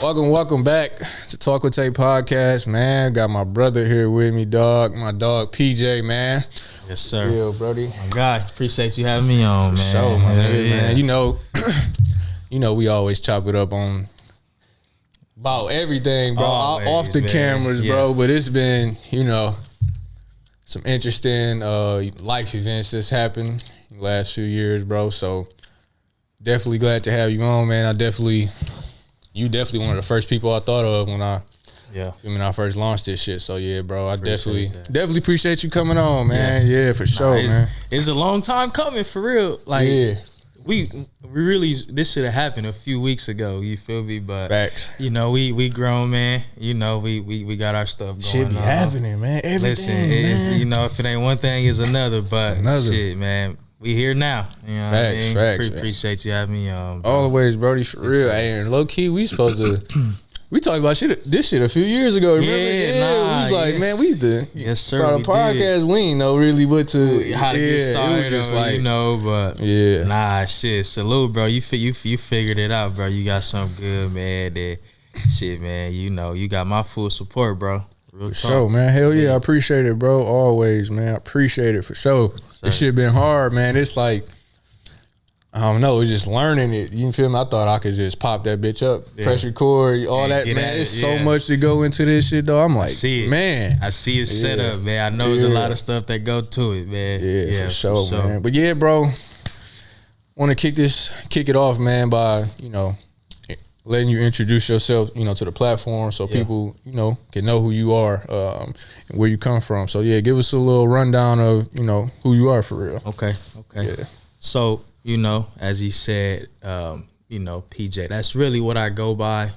Welcome back to Talk With Tay podcast, man. Got my brother here with me, dog. My dog PJ, man. Yes, sir. Yeah, Brody. My guy, appreciate you having me on, man. Sure, my man. You know, we always chop it up on about everything, bro. Always, off the man. cameras, bro. But it's been, some interesting life events that's happened in the last few years, bro. So definitely glad to have you on, man. You definitely one of the first people I thought of when I first launched this shit. So yeah, bro, I definitely appreciate you coming on, man. Yeah, for sure, man. It's a long time coming, for real. Like, we really, this should have happened a few weeks ago. You feel me? But facts. We grown, man. We got our stuff going. Shit be happening, man. Everything, Listen, man. if it ain't one thing, it's another. But shit, man. We here now. You know facts, what I mean? Facts. Appreciate you having me on. Always, Brody, for real. Hey, and low key, we supposed to. We talked about this shit a few years ago. Remember? We was like, man, we did. Start a podcast. We ain't know really what to how to get started. It was just like, but shit. Salute, bro. You figured it out, bro. You got something good, man. That shit, man. You got my full support, bro. Real for sure, man. Hell yeah, I appreciate it, bro. Always, man. I appreciate it for sure. This shit been hard, man. It's like, I don't know, it's just learning it. You feel me? I thought I could just pop that bitch up, press record, all that, man. It's so much to go into this shit, though. I'm like, man. I see it set up, man. I know there's a lot of stuff that go to it, man. Yeah, for sure, man. But yeah, bro, want to kick it off, man, by, letting you introduce yourself, to the platform so people, can know who you are and where you come from. So, yeah, give us a little rundown of, who you are for real. Okay. Yeah. So, as he said, PJ, that's really what I go by,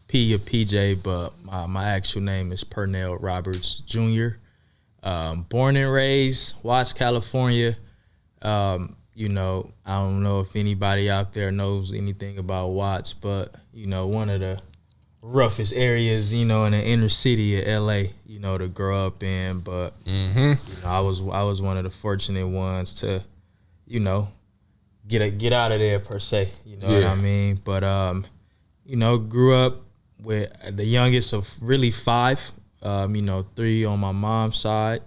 P or PJ, but my actual name is Pernell Roberts Jr. Born and raised, Watts, California. I don't know if anybody out there knows anything about Watts, but, one of the roughest areas, in the inner city of LA, to grow up in. But, I was one of the fortunate ones to, get out of there per se, what I mean? But, grew up with the youngest of really 5, 3 on my mom's side.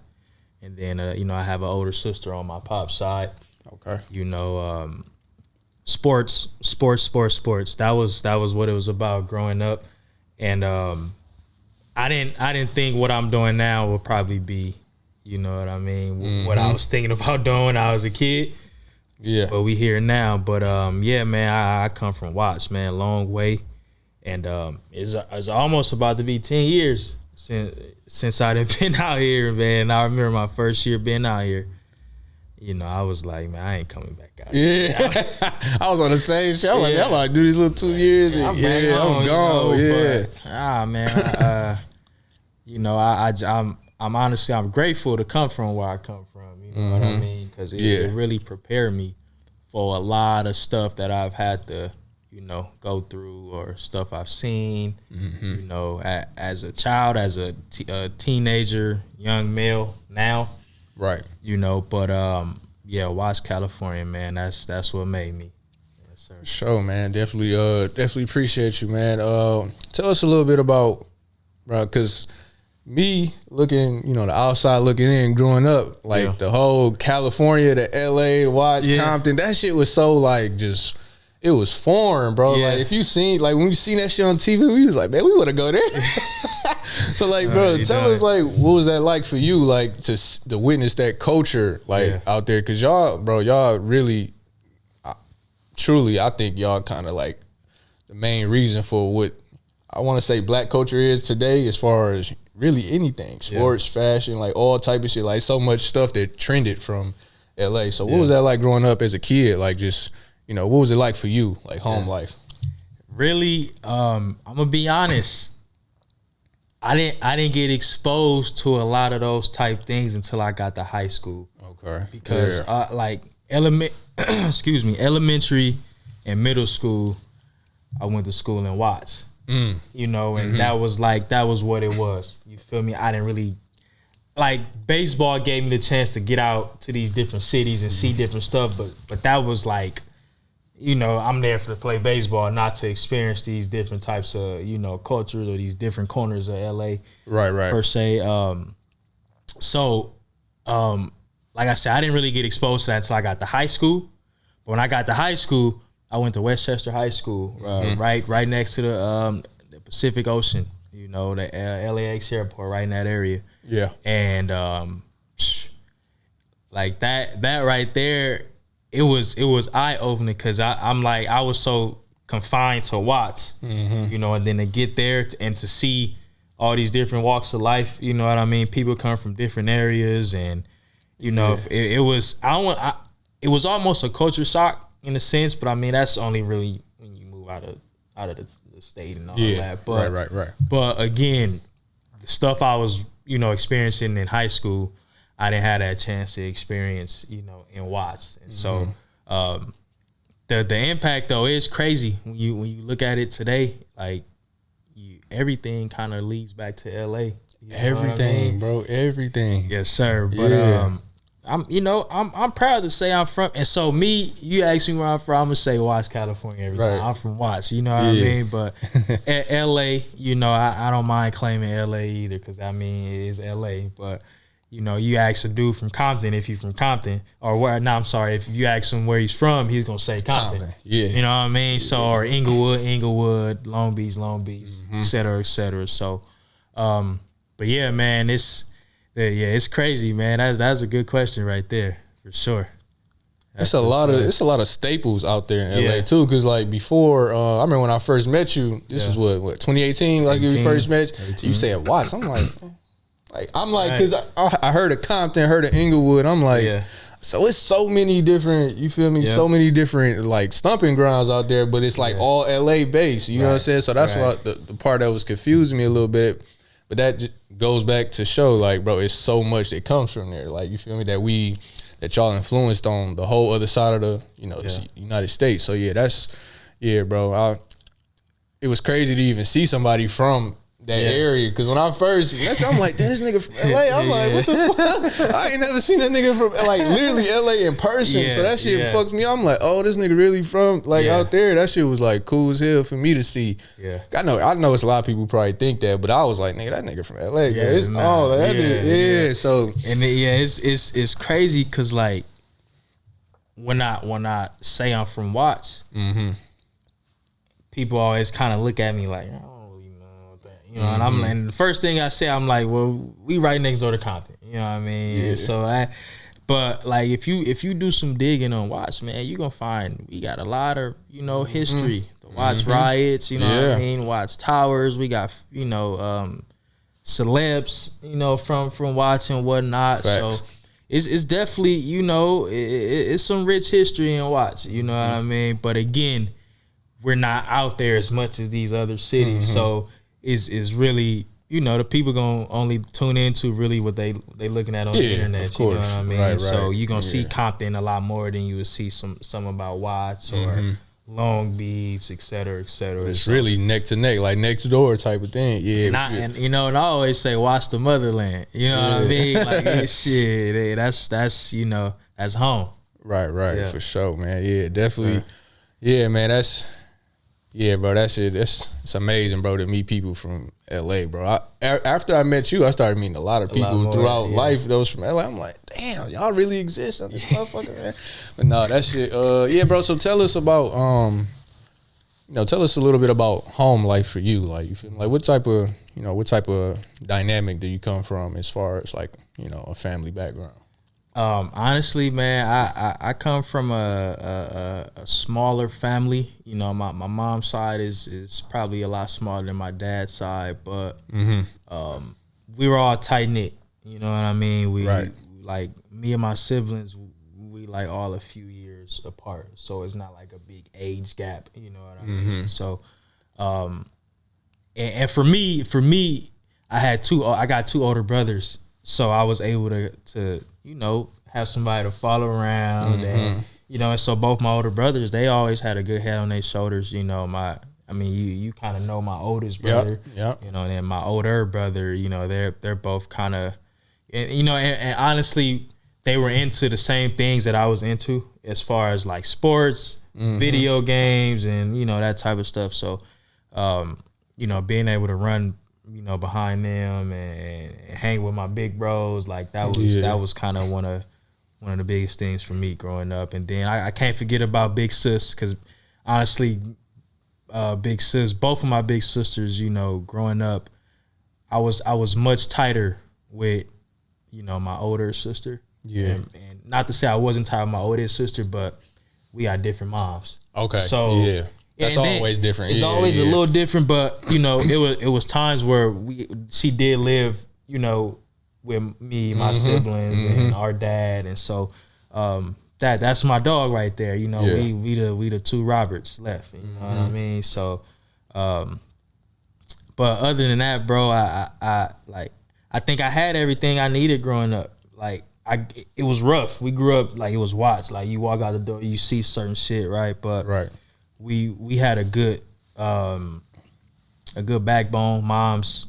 And then, I have an older sister on my pop's side. Okay. Sports. That was what it was about growing up. And I didn't think what I'm doing now would probably be, what I mean, what I was thinking about doing when I was a kid. Yeah. But we here now. But man, I come from Watts, man, long way. And it's almost about to be 10 years since I done been out here, man. I remember my first year being out here. I was like, man, I ain't coming back out. Yeah. I was on the same shit. I'm like, I'm about to do these little 2 years. And I'm gone. Man, I'm honestly, I'm grateful to come from where I come from. You know what I mean? Because it really prepared me for a lot of stuff that I've had to, go through or stuff I've seen, as a child, as a teenager, young male now. Right. But Watts, California, man, that's what made me. Yes, sir. Sure, man. Definitely appreciate you, man. Tell us a little bit about, bro, because me looking, the outside looking in, growing up, like the whole California, the LA, Watts, Compton, that shit was so like just, it was foreign, bro. Yeah. Like if you seen, like when we seen that shit on TV, we was like, man, we want to go there. So like, bro, tell us like, what was that like for you, like to witness that culture, like out there? Cause y'all really, truly, I think y'all kind of like the main reason for what I want to say black culture is today, as far as really anything, sports, fashion, like all type of shit, like so much stuff that trended from LA. So what was that like growing up as a kid? Like just, what was it like for you, like home life? Really, I'm gonna be honest. I didn't get exposed to a lot of those type things until I got to high school. Okay. Because elementary and middle school, I went to school in Watts. And that was what it was. You feel me? I didn't really, like, baseball gave me the chance to get out to these different cities and see different stuff, but that was like, you know, I'm there to play baseball, not to experience these different types of, you know, cultures or these different corners of LA. Right. Per se. Like I said, I didn't really get exposed to that until I got to high school. But when I got to high school, I went to Westchester High School, right next to the Pacific Ocean, you know, the LAX airport, right in that area. Yeah. And like that right there, it was eye opening because I'm like, I was so confined to Watts, you know, and then to get there and to see all these different walks of life, you know what I mean? People come from different areas, and you know, it was almost a culture shock in a sense, but I mean that's only really when you move out of the state and all that. But right. But again, the stuff I was, you know, experiencing in high school, I didn't have that chance to experience, you know, in Watts. And so the impact though is crazy when you look at it today. Like everything kind of leads back to LA. Everything, bro. Everything. Yes, sir. But I'm proud to say I'm from. And so you ask me where I'm from, I'm gonna say Watts, California every time. I'm from Watts. You know what I mean? But at LA, you know, I don't mind claiming LA either, because I mean it is LA. But you know, you ask a dude from Compton if he's from Compton, or where? No, I'm sorry. If you ask him where he's from, he's gonna say Compton. Yeah, you know what I mean. So, or Inglewood, Long Beach, et cetera, et cetera. So, but yeah, man, it's crazy, man. That's a good question right there for sure. It's a lot of staples out there in LA too. Because like before, I remember when I first met you. This was what 2018. Like we first met. 18. You said Watts. I'm like. Because I heard of Compton, heard of Inglewood. I'm like, so it's so many different, you feel me? Yeah. So many different like stomping grounds out there, but it's like all LA based. You know what I'm saying? So that's what the part that was confusing me a little bit. But that goes back to show, like, bro, it's so much that comes from there. Like, you feel me? That y'all influenced on the whole other side of the, you know, the United States. So bro. It was crazy to even see somebody from that area, because when I first met you, I'm like, damn, this nigga from LA. I'm like, what the fuck? I ain't never seen that nigga from like literally LA in person. So that shit fucked me. I'm like, oh, this nigga really from like out there. That shit was like cool as hell for me to see. Yeah, I know it's a lot of people who probably think that, but I was like, nigga, that nigga from LA. So and it's crazy because like when I say I'm from Watts, people always kind of look at me like, you know, and the first thing I say, I'm like, well, we right next door to Compton. You know what I mean? Yeah. So but like if you do some digging on Watts, man, you gonna find we got a lot of, you know, history. The Watts riots, you know what I mean? Watts Towers. We got, you know, celebs, you know, from Watts and whatnot. Facts. So it's definitely, you know, it's some rich history in Watts. You know what I mean? But again, we're not out there as much as these other cities. So is really, you know, the people gonna only tune into really what they looking at on the internet. Of course. You know what I mean? Right. So you gonna see Compton a lot more than you would see some about Watts or Long Beach, et cetera, et cetera. But it's really neck to neck, like next door type of thing. And you know, and I always say, watch the motherland. You know what I mean? Like shit, that's you know, that's home. Right, for sure, man. Yeah, definitely. Yeah, man, bro, that shit, it's amazing, bro, to meet people from LA, bro. After I met you, I started meeting a lot of people throughout life. Those from LA, I'm like, damn, y'all really exist on this motherfucker, man. But no, that shit, bro. So tell us about, tell us a little bit about home life for you. Like, you feel like what type of dynamic do you come from as far as like, you know, a family background? Honestly, man, I come from a smaller family. You know, my mom's side is probably a lot smaller than my dad's side, but we were all tight knit. You know what I mean? We like me and my siblings, we like all a few years apart, so it's not like a big age gap. You know what I mean? So, and for me, I got two older brothers, so I was able to you know, have somebody to follow around, and you know, and so both my older brothers, they always had a good head on their shoulders. You know, you kind of know my oldest brother, you know, and then my older brother, you know, they're both kind of, you know, and honestly, they were into the same things that I was into as far as like sports, video games, and, you know, that type of stuff. So, you know, being able to run, you know, behind them and hang with my big bros, like that was kind of one of the biggest things for me growing up. And then I can't forget about Big Sis, because honestly, Big Sis, both of my big sisters, you know, growing up, I was much tighter with, you know, my older sister. Yeah. And not to say I wasn't tight with my older sister, but we got different moms. Okay. So yeah. That's always different. It's always a little different, but you know, it was times where she did live, you know, with me, my siblings, and our dad, and so that's my dog right there. You know, we the two Roberts left. You know what I mean? So, but other than that, bro, I think I had everything I needed growing up. Like it was rough. We grew up like it was Watts. Like you walk out the door, you see certain shit, right? But we had a good backbone. Moms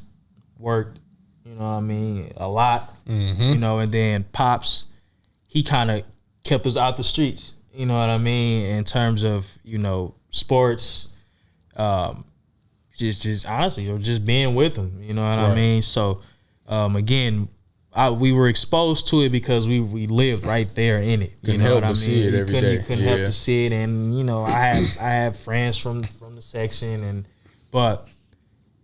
worked, you know what I mean, a lot, you know, and then Pops, he kind of kept us out the streets, you know what I mean, in terms of, you know, sports, just honestly, or just being with him, you know what I mean. So again, we were exposed to it because we lived right there in it. You know what I mean? See it every day. You couldn't help to see it, and you know, I have friends from the section, but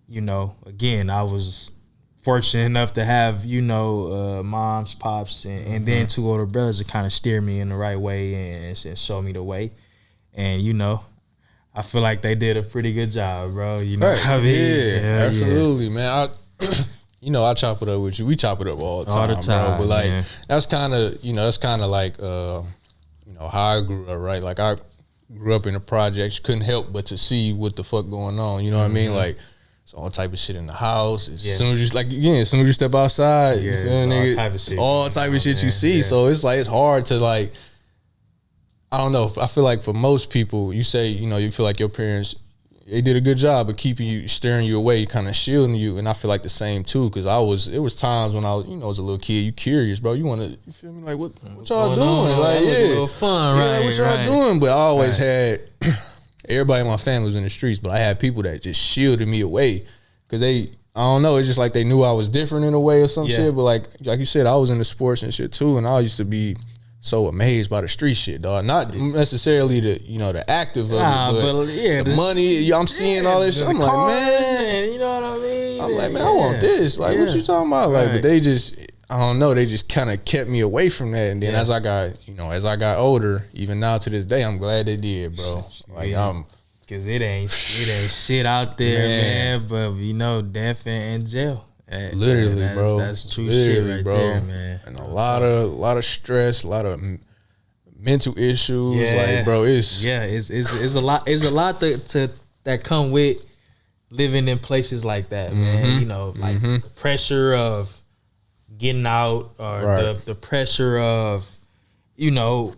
you know, again, I was fortunate enough to have, you know, moms, pops, and then two older brothers to kind of steer me in the right way and show me the way, and you know, I feel like they did a pretty good job, bro. You know, what I mean? Absolutely, man. You know, I chop it up with you. We chop it up all the time, bro. But like, that's kind of, you know, like, you know, how I grew up, right? Like, I grew up in the projects, couldn't help but to see what the fuck going on. You know what I mean? Like, it's all type of shit in the house. As soon as you step outside, you feel me? All type of shit you see. So it's like, it's hard to like, I don't know. I feel like for most people, you say, you know, you feel like your parents, they did a good job of keeping you, steering you away, kind of shielding you, and I feel like the same too, because it was times when I was, you know, as a little kid, you curious, bro. You want to, you feel me? Like what y'all doing? Like a little fun, right? What y'all doing? But I always had everybody in my family was in the streets, but I had people that just shielded me away because I don't know, it's just like they knew I was different in a way or some shit. But like you said, I was into sports and shit too, and I used to be so amazed by the street shit, dog. Not necessarily the, you know, the active of it, but the money. I'm seeing all this shit. I'm like, man, you know what I mean? I'm like, man, I want this. Like, what you talking about? Like, but they just, I don't know. They just kind of kept me away from that. And then as I got older, even now to this day, I'm glad they did, bro. Like, because it ain't shit out there, man. But you know, death and jail. Literally, bro. That's true shit right there, man. And a lot of stress, a lot of mental issues. Like, bro, it's a lot. It's a lot that come with living in places like that, man. You know, like the pressure of getting out, or the pressure of, you know,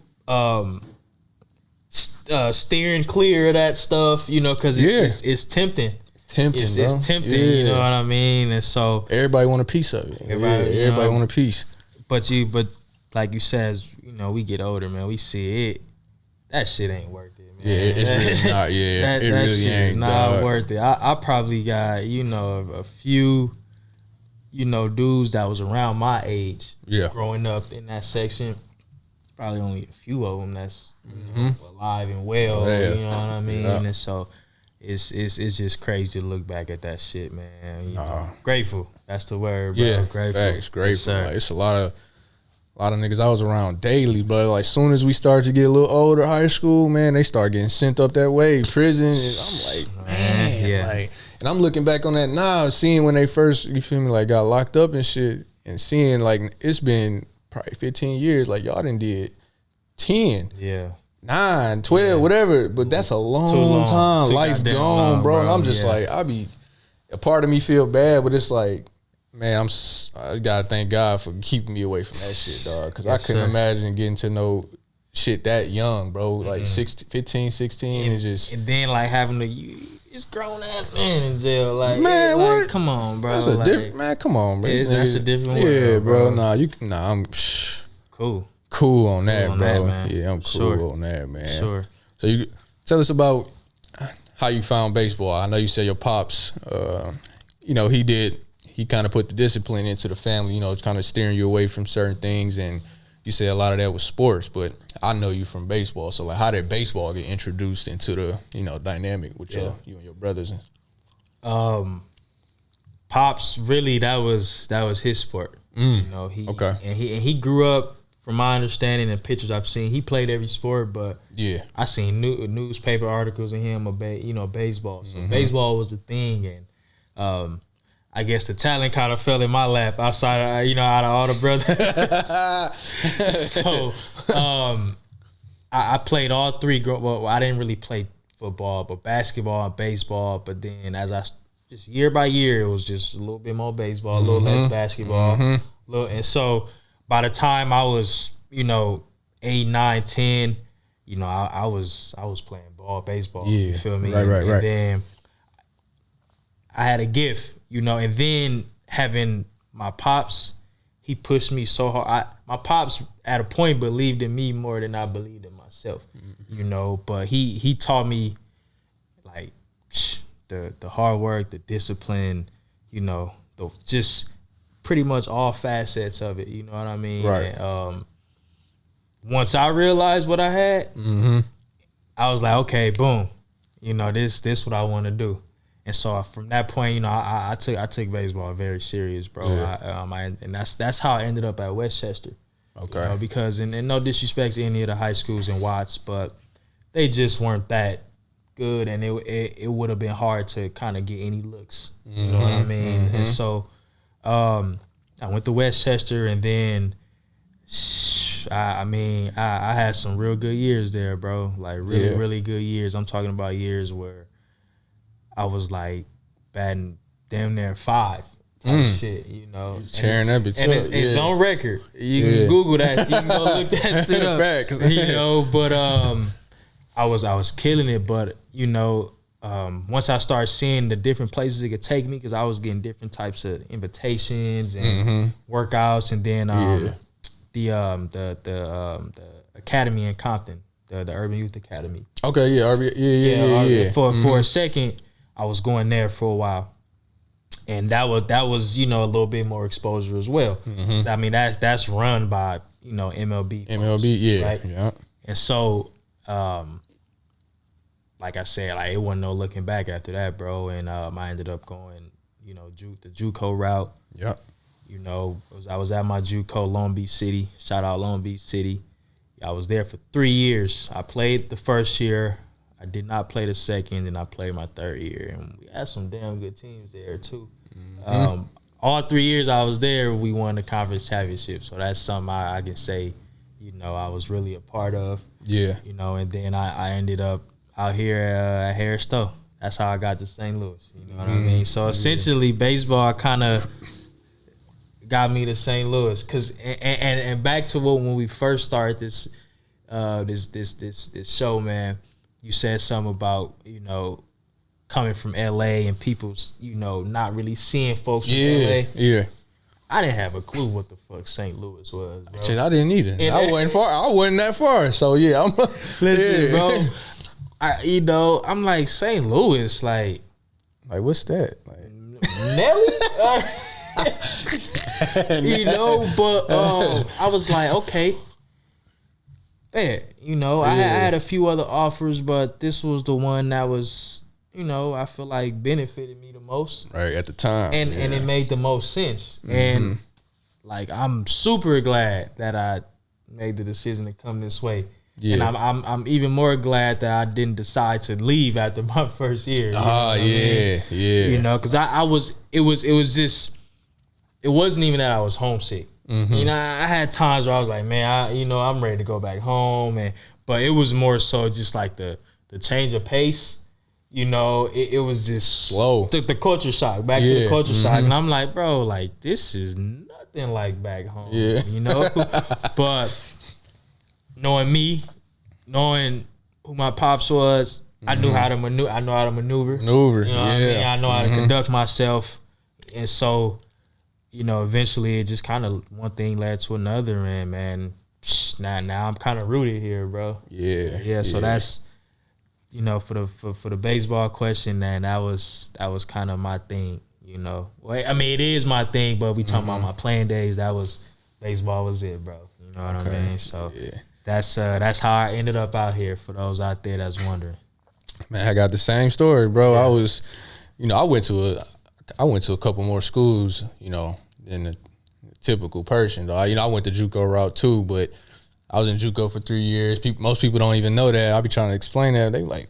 steering clear of that stuff. You know, because it's tempting. It's tempting, you know what I mean? And so everybody want a piece of it. Everybody want a piece. But like you said, you know, we get older, man. We see it. That shit ain't worth it, man. Yeah, it's really not. Yeah, it really shit ain't. Is not worth it. I probably got, you know, a few, you know, dudes that was around my age, growing up in that section. Probably only a few of them that's you know, alive and well. You know what I mean? And so. It's just crazy to look back at that shit, man. You know, grateful. That's the word, bro. Yeah, grateful. Facts, grateful. Like, it's a lot of niggas I was around daily, but like soon as we started to get a little older, high school, man, they start getting sent up that way, prison. And I'm like, man, like, and I'm looking back on that now, seeing when they first, you feel me, like got locked up and shit, and seeing like it's been probably 15 years, like y'all done did 10. 9, 12, whatever, but that's a long time. Life gone, bro. And I'm just like, a part of me feel bad, but it's like, man, I gotta thank God for keeping me away from that shit, dog. Because I couldn't imagine getting to know shit that young, bro. Like 15, 16, and then like having it's grown ass man in jail. Like, man, like, what? Come on, bro. That's a different, man. Come on, bro. That's a different world, yeah, bro. I'm Cool. Cool on that, bro. That, man. Yeah, I'm cool on that, man. Sure. So you tell us about how you found baseball. I know you said your pops, he kind of put the discipline into the family, kind of steering you away from certain things, and you say a lot of that was sports, but I know you from baseball. So like, how did baseball get introduced into the, dynamic with you and your brothers? Pops, really, that was his sport. He grew up, from my understanding and pictures I've seen, he played every sport, but I seen newspaper articles of him about baseball. So baseball was the thing, and I guess the talent kind of fell in my lap outside of, out of all the brothers. So I played all three. Well, I didn't really play football, but basketball and baseball. But then just year by year, it was just a little bit more baseball, a little less basketball. And so by the time I was, 8, 9, 10, I was playing baseball. You feel me? Right. And then I had a gift, and then having my pops, he pushed me so hard. My pops at a point believed in me more than I believed in myself, but he taught me like the hard work, the discipline, just pretty much all facets of it. You know what I mean? Right. And, once I realized what I had, I was like, okay, boom, this what I want to do. And so from that point, I took baseball very serious, bro. Yeah. And that's how I ended up at Westchester. Okay. Because and no disrespect to any of the high schools in Watts, but they just weren't that good, and it would have been hard to kind of get any looks. You know what I mean? And so I went to Westchester, and then I had some real good years there, bro. Like really good years. I'm talking about years where I was like batting damn near 5 type shit, Tearing that bitch up. It's on record. You can Google that. You can go look that shit up. But I was killing it. But once I started seeing the different places it could take me, because I was getting different types of invitations and workouts, and then the academy in Compton, the Urban Youth Academy. Okay, yeah. For a second, I was going there for a while, and that was a little bit more exposure as well. I mean, that's run by MLB. MLB, right? Yeah. And so, like I said, like it wasn't no looking back after that, bro. And I ended up going, the JUCO route. Yep. I was at my JUCO, Long Beach City. Shout out Long Beach City. I was there for 3 years. I played the first year. I did not play the second, and I played my third year. And we had some damn good teams there too. All 3 years I was there, we won the conference championship. So that's something I can say, I was really a part of. Yeah. And then I ended up out here at Harris Stowe. That's how I got to St. Louis. You know what I mean? So essentially, baseball kind of got me to St. Louis, and back to when we first started this show, man. You said something about coming from LA and people not really seeing folks from LA. Yeah. I didn't have a clue what the fuck St. Louis was, bro. Shit, I didn't either. I wasn't that far. So yeah, listen, bro. I'm like, St. Louis, like what's that? Like Nelly. But I was like, okay, man, I had a few other offers, but this was the one that was, I feel like benefited me the most, right at the time, and it made the most sense, and like I'm super glad that I made the decision to come this way. Yeah. And I'm even more glad that I didn't decide to leave after my first year. Yeah. Because it wasn't even that I was homesick. I had times where I was like, man, I'm ready to go back home, but it was more so just like the change of pace. It was just slow. The culture shock, back to the culture shock, and I'm like, bro, like this is nothing like back home. Yeah. But knowing me, knowing who my pops was, I knew how to maneuver. I know how to maneuver. What I mean? I know how to conduct myself, and so, eventually it just kind of one thing led to another, and man, which now I'm kind of rooted here, bro. Yeah. So that's, you know, for the baseball question, man, that was kind of my thing, you know. Well, I mean, it is my thing, but we talking about my playing days. Baseball was it, bro. You know what I mean? So that's how I ended up out here. For those out there that's wondering, man, I got the same story, bro. I was, you know, I went to a couple more schools, you know, than the typical person. Though, you know, I went the JUCO route too, but I was in JUCO for 3 years. Most people don't even know that. I be trying to explain that. They like,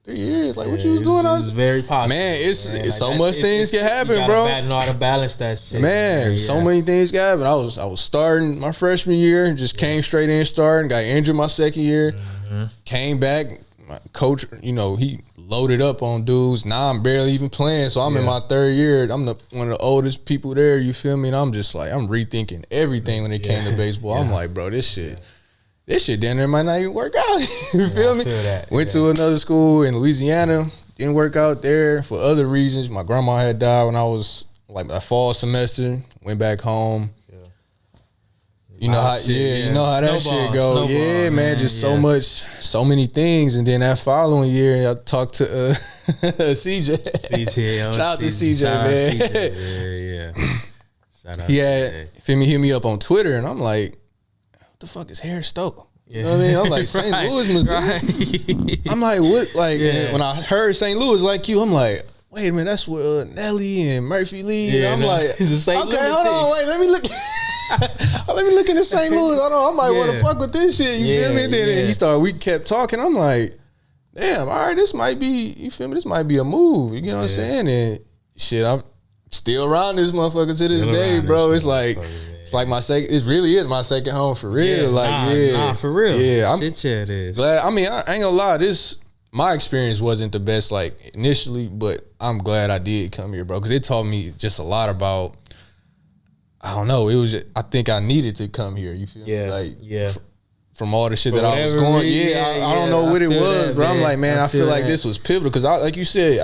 3 years, like what you was doing? It's very possible, man. It's like, so much things can happen, bro. You gotta balance that shit, man. So many things can happen. I was starting my freshman year, just came straight in starting. Got injured my second year, came back. My coach, you know, he loaded up on dudes. Now I'm barely even playing, so I'm in my third year. I'm one of the oldest people there. You feel me? And I'm just like, I'm rethinking everything when it came to baseball. I'm like, bro, this shit down there might not even work out. You feel me? Went to another school in Louisiana. Didn't work out there for other reasons. My grandma had died when I was like my fall semester. Went back home. You know how you know how that shit go. Yeah, man, just so many things. And then that following year, I talked to CJ. Shout out to CJ, man. Shout out. Hit me up on Twitter, and I'm like, the fuck is Harris Stoke? You know what I mean? I'm like, St. Louis, Missouri. I'm like, what? Like, when I heard St. Louis like you, I'm like, wait a minute, that's where Nelly and Murphy Lee. I'm like, okay, hold on, wait, let me look. Let me look into St. Louis. Hold on, I might want to fuck with this shit. You feel me? Then we kept talking. I'm like, damn, all right, this might be, you feel me? This might be a move. You know what I'm saying? And shit, I'm still around this motherfucker to this day, bro. It's like, my second. It really is my second home for real. For real. Yeah, it is. Glad. I mean, I ain't gonna lie. My experience wasn't the best, like initially, but I'm glad I did come here, bro, because it taught me just a lot about. I don't know. It was. I think I needed to come here. You feel me? Like, from all the shit that I was going. I don't know what it was, but I'm like, man, I feel like this was pivotal because, like you said,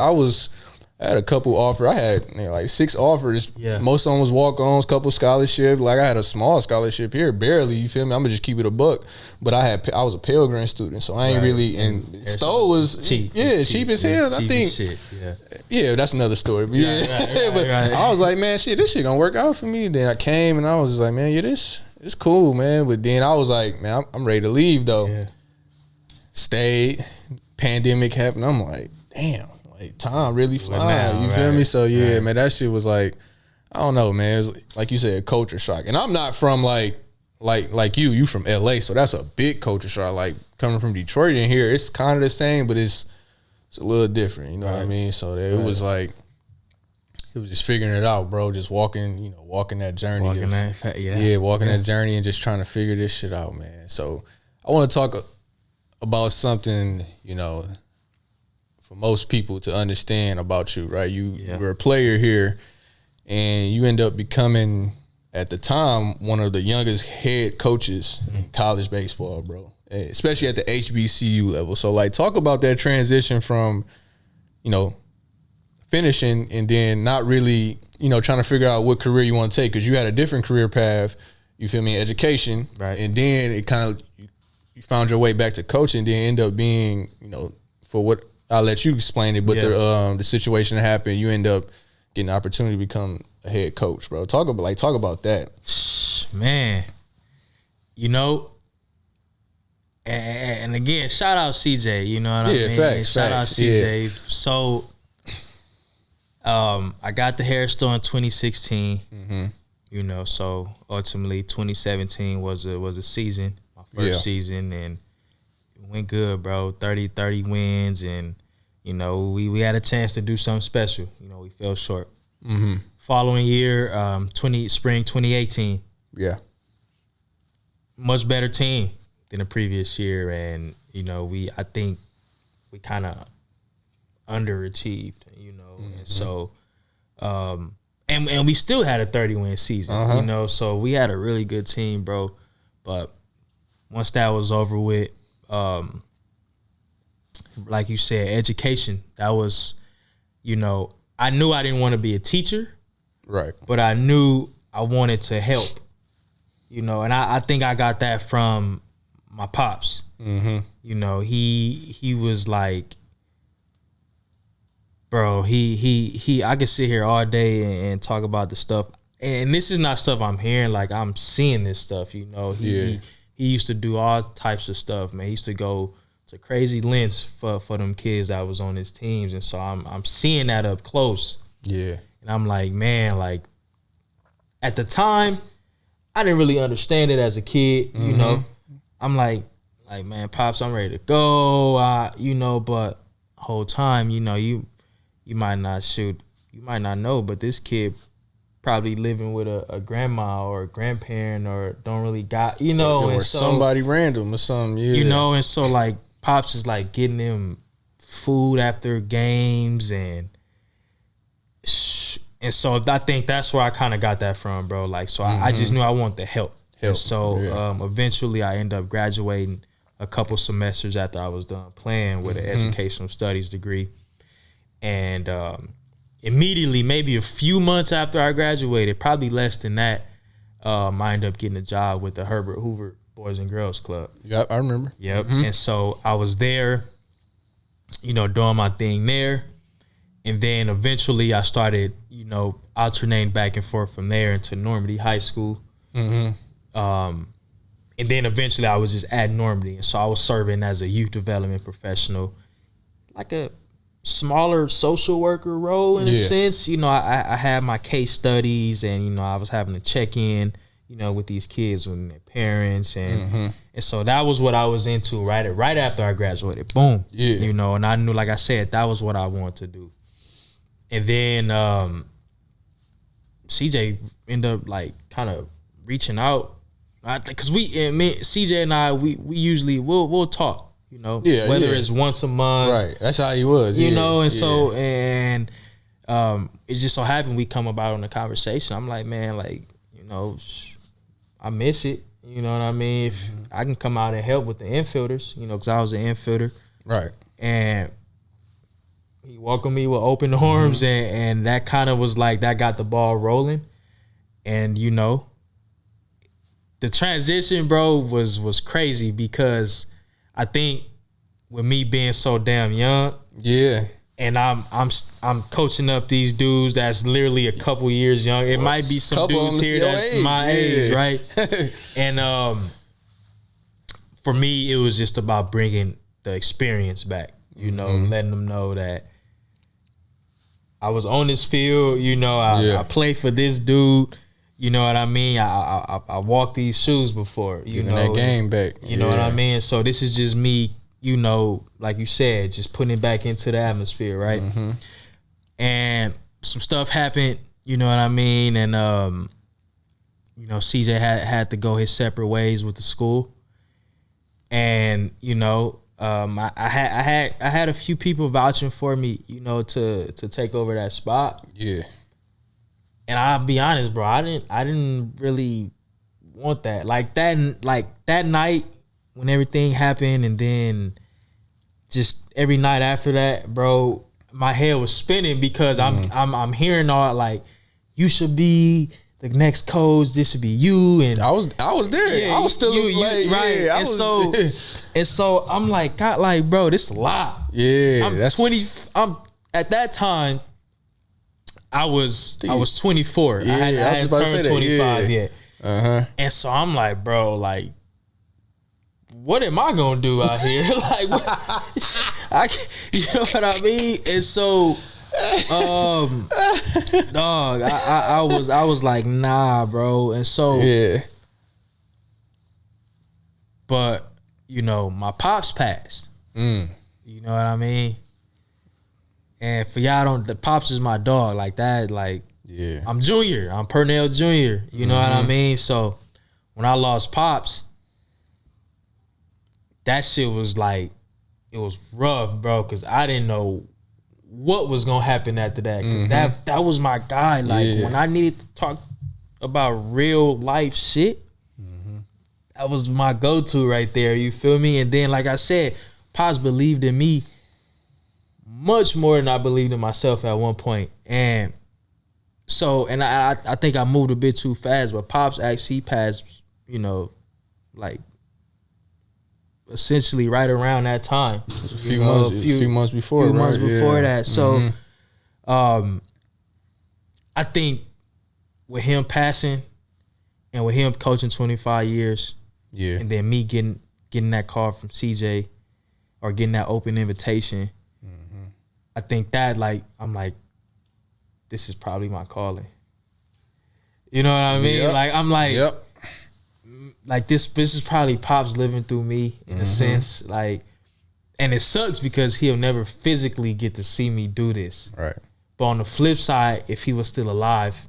I had a couple offers. I had like 6 offers. Yeah. Most of them was walk-ons, couple scholarship. Like I had a small scholarship here, barely. You feel me? I'm gonna just keep it a buck. But I was a Pell Grant student, so I ain't really. And Stowe was cheap. Yeah, cheap as hell. I think. Shit. Yeah, that's another story. But I was like, man, this shit gonna work out for me. Then I came and I was like, man, it's cool, man. But then I was like, man, I'm ready to leave though. Yeah. Stayed. Pandemic happened. I'm like, damn. Like, time really flying, you feel me? So man, that shit was like, I don't know, man. It was, like you said, a culture shock. And I'm not from like you from LA, so that's a big culture shock. Like coming from Detroit in here, it's kind of the same, but it's a little different. You know what I mean? So it was like, it was just figuring it out, bro. Just walking that journey. Walking that journey and just trying to figure this shit out, man. So I want to talk about something, for most people to understand about you, right? You were a player here, and you end up becoming, at the time, one of the youngest head coaches in college baseball, bro, especially at the HBCU level. So, like, talk about that transition from, finishing and then not really, trying to figure out what career you want to take, because you had a different career path, you feel me, education, right? And then it kind of, you found your way back to coaching, then end up being, for what, I'll let you explain it, but the situation that happened, you end up getting an opportunity to become a head coach, bro. Talk about that, man. And again, shout out CJ. You know what I mean? Shout out CJ. Yeah. So, I got the hair store in 2016. Mm-hmm. So ultimately 2017 was a season, my first season, and went good, bro. 30 wins, and we had a chance to do something special. We fell short. Mm-hmm. Following year, spring 2018. Yeah, much better team than the previous year, and I think we kind of underachieved. Mm-hmm. And so, and we still had a 30-win season. So we had a really good team, bro. But once that was over with, like you said, education, that was, I knew I didn't want to be a teacher, right? But I knew I wanted to help, and I think I got that from my pops. You know, he was like, bro, he I could sit here all day and talk about the stuff. And this is not stuff I'm hearing, like I'm seeing this stuff, you know. He used to do all types of stuff, man. He used to go to crazy lengths for them kids that was on his teams. And so I'm seeing that up close. Yeah. And I'm like, man, like at the time, I didn't really understand it as a kid, you know. I'm like, man, Pops, I'm ready to go. You know, but whole time, you know, you might not know, but this kid probably living with a grandma or a grandparent or don't really got, you know, or and so, somebody random or something, you know, and so like Pops is like getting them food after games and so I think that's where I kind of got that from, bro. Like, so I just knew I wanted to help. And so eventually I ended up graduating a couple semesters after I was done playing with an educational studies degree. And immediately, maybe a few months after I graduated, probably less than that, I ended up getting a job with the Herbert Hoover Boys and Girls Club. Yep, I remember. Yep. And so I was there, you know, doing my thing there. And then eventually I started, you know, alternating back and forth from there into Normandy High School. And then eventually I was just at Normandy. And so I was serving as a youth development professional, like a smaller social worker role in a sense. You know, I had my case studies and, you know, I was having to check in, you know, with these kids and their parents. And and so that was what I was into right after I graduated. Boom. Yeah. You know, and I knew, like I said, that was what I wanted to do. And then CJ ended up like kind of reaching out, because CJ and I we usually we'll talk, you know, whether it's once a month, right? That's how he was, you know. And so and it just so happened we come about on the conversation. I'm like, man, like, you know, I miss it. You know what I mean? If I can come out and help with the infielders, you know, because I was an infielder, right? And he welcomed me with open arms, and that kind of was like, that got the ball rolling. And, you know, the transition, bro, was crazy, because I think with me being so damn young, and I'm coaching up these dudes that's literally a couple years young. It might be some dudes here that's my age, right? And for me, it was just about bringing the experience back, you know, letting them know that I was on this field, you know, I played for this dude, you know what I mean? I walked these shoes before, you know. That game back. You know what I mean? So this is just me, you know, like you said, just putting it back into the atmosphere, right? And some stuff happened, you know what I mean? And, you know, CJ had to go his separate ways with the school. And, you know, I had a few people vouching for me, you know, to take over that spot. Yeah. And I'll be honest, bro, I didn't really want that. Like that night when everything happened, and then just every night after that, bro, my head was spinning, because I'm hearing all like, you should be the next coach, this should be you. And I was there. Yeah, I was still right. Yeah, and so I'm like, God, like, bro, this is a lot. Yeah. I'm at that time, I was 24. Yeah, I hadn't turned 25 yet. And so I'm like, bro, like, what am I gonna do out here? Like, you know what I mean? And so, dog, I was like, nah, bro. And so, but you know, my pops passed. You know what I mean? And for y'all the pops is my dog, like that, like, I'm Junior. I'm Purnell Junior. You know what I mean? So when I lost pops, that shit was like, it was rough, bro, because I didn't know what was gonna happen after that. Because that was my guy. Like, when I needed to talk about real life shit, that was my go-to right there. You feel me? And then, like I said, Pops believed in me much more than I believed in myself at one point. And so, and I think I moved a bit too fast, but Pops actually passed, you know, like essentially right around that time. A few months before that. So, I think with him passing and with him coaching 25 years, and then me getting that call from CJ or getting that open invitation, I think that I'm like, this is probably my calling. You know what I mean? Yep. Like I'm like, like this is probably Pops living through me in a sense. Like, and it sucks because he'll never physically get to see me do this. Right. But on the flip side, if he was still alive,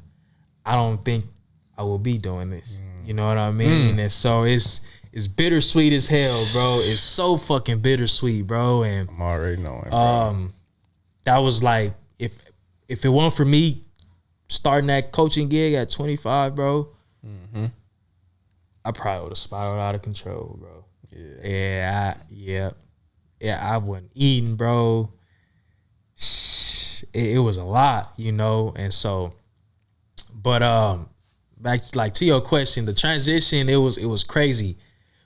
I don't think I will be doing this. You know what I mean? And so it's bittersweet as hell, bro. It's so fucking bittersweet, bro. And I'm already knowing, bro. That was like, if it weren't for me starting that coaching gig at 25, bro, I probably would have spiraled out of control, bro. Yeah, I wasn't eating, bro. It was a lot, you know, and so, but back to your question, the transition, it was crazy,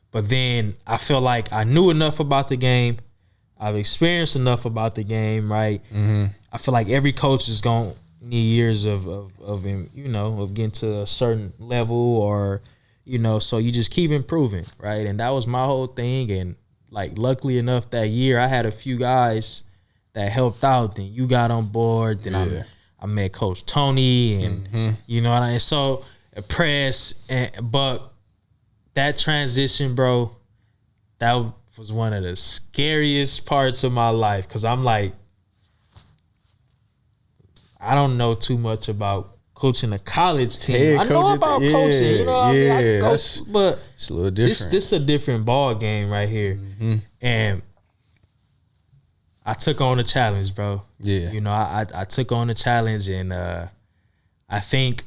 but then I felt like I knew enough about the game, I've experienced enough about the game, right? I feel like every coach is gonna need years of you know, of getting to a certain level, or you know, so you just keep improving, right? And that was my whole thing, and like luckily enough that year I had a few guys that helped out. Then you got on board. Then I met Coach Tony, and you know what I mean. So press, but that transition, bro, that was one of the scariest parts of my life, because I'm like, I don't know too much about coaching a college team. I know about coaching, you know what I mean? I coach, but it's a little different. This is a different ball game right here. And I took on the challenge, bro. Yeah. You know, I took on the challenge, and I think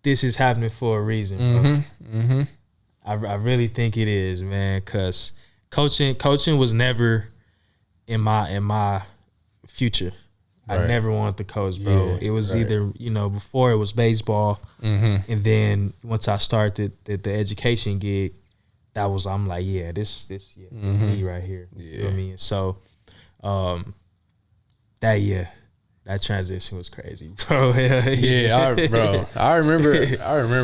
this is happening for a reason, bro. I really think it is, man, because coaching was never in my future. I never wanted to coach, bro. It was either, you know, before it was baseball, and then once I started the education gig, I'm like, this me right here. You feel me? So, that transition was crazy, bro. I remember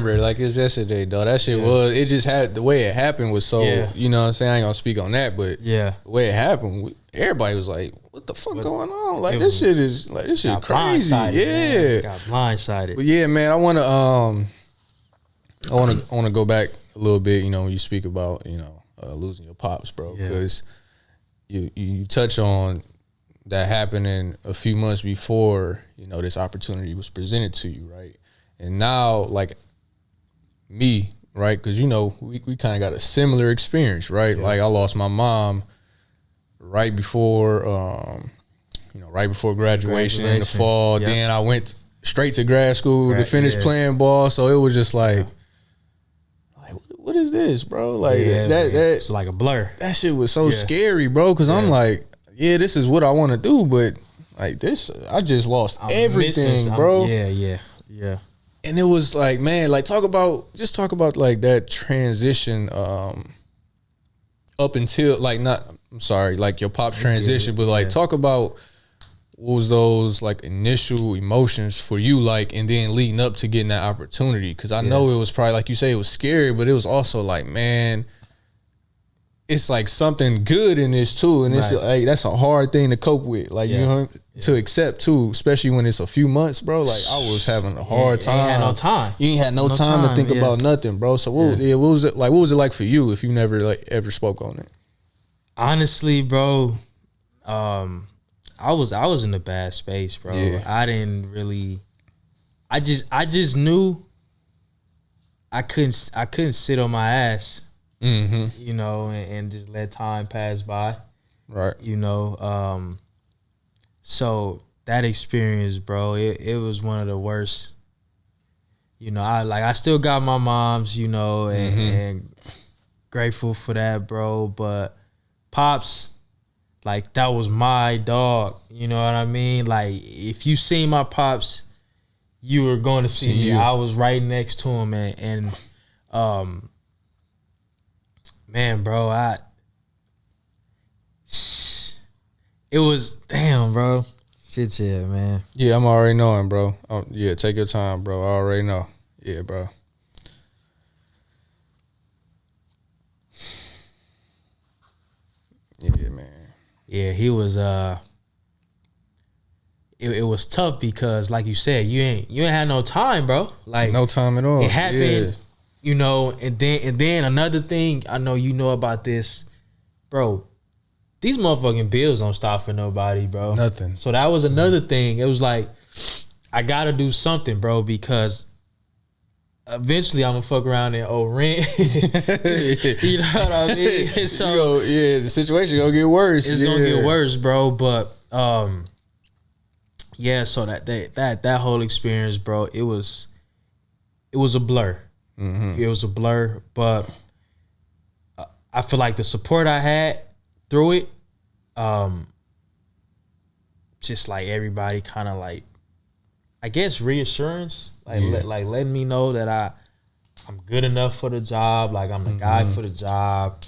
it like it's yesterday, though. That shit was, it just had, the way it happened was so, you know what I'm saying? I ain't gonna speak on that, but the way it happened, everybody was like, what the fuck going on? Like, this shit crazy. Man. Got blindsided. But yeah, man, I wanna go back a little bit, you know, when you speak about, you know, losing your pops, bro, because you touch on that happening a few months before, you know, this opportunity was presented to you, right? And now, like me, right, because, you know, we kind of got a similar experience, right? Like, I lost my mom right before graduation in the fall. Then I went straight to grad school to finish playing ball. So it was just like what is this, bro? Like that it's like a blur. That shit was so scary, bro. Because I'm like, this is what I want to do, but like this, I just lost everything, bro. Yeah. And it was like, man, like talk about like that transition up until like like your pop's transition, but like talk about what was those like initial emotions for you, like, and then leading up to getting that opportunity, because I know it was probably, like you say, it was scary, but it was also like, man, it's like something good in this too, and it's like that's a hard thing to cope with, like you know, to accept too, especially when it's a few months, bro. Like I was having a hard time. You ain't had no time. You ain't had no time to think about nothing, bro. So what was it like? What was it like for you if you never like ever spoke on it? Honestly, bro, I was in a bad space, bro. I didn't really. I just knew I couldn't sit on my ass, you know, and just let time pass by, right? You know, so that experience, bro, it was one of the worst. You know, I still got my moms, you know, and grateful for that, bro. But Pops, like, that was my dog. You know what I mean? Like, if you seen my Pops, you were going to see me. I was right next to him, and Man, bro, it was damn, bro. Shit, yeah, man. Yeah, I'm already knowing, bro. Oh, yeah, take your time, bro. I already know. Yeah, bro. Yeah, man. Yeah, he was. It was tough because, like you said, you ain't had no time, bro. Like no time at all. It happened, yeah. you know. And then another thing, I know you know about this, bro. These motherfucking bills don't stop for nobody, bro. Nothing. So that was another thing. It was like, I gotta do something, bro, because eventually I'm gonna fuck around and owe rent. You know what I mean? And so the situation gonna get worse. It's gonna get worse, bro. But yeah. So that whole experience, bro, it was a blur. Mm-hmm. It was a blur, but I feel like the support I had through it, just like everybody kind of like, I guess reassurance, like letting me know that I'm good enough for the job, like I'm the guy for the job,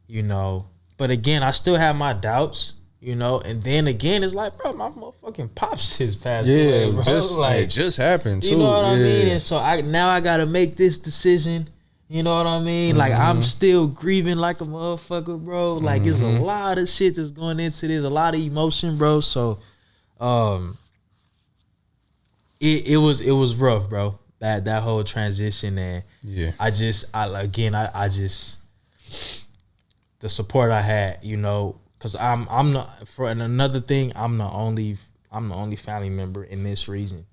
you know. But again, I still have my doubts, you know. And then again, it's like, bro, my motherfucking pops is passed away, bro. It just happened too. You know what I mean? And so I gotta make this decision. You know what I mean? Like, I'm still grieving like a motherfucker, bro. Like, it's a lot of shit that's going into this, a lot of emotion, bro. So, it was rough, bro. That whole transition, and I just the support I had, you know, because I'm not, for another thing, I'm the only family member in this region.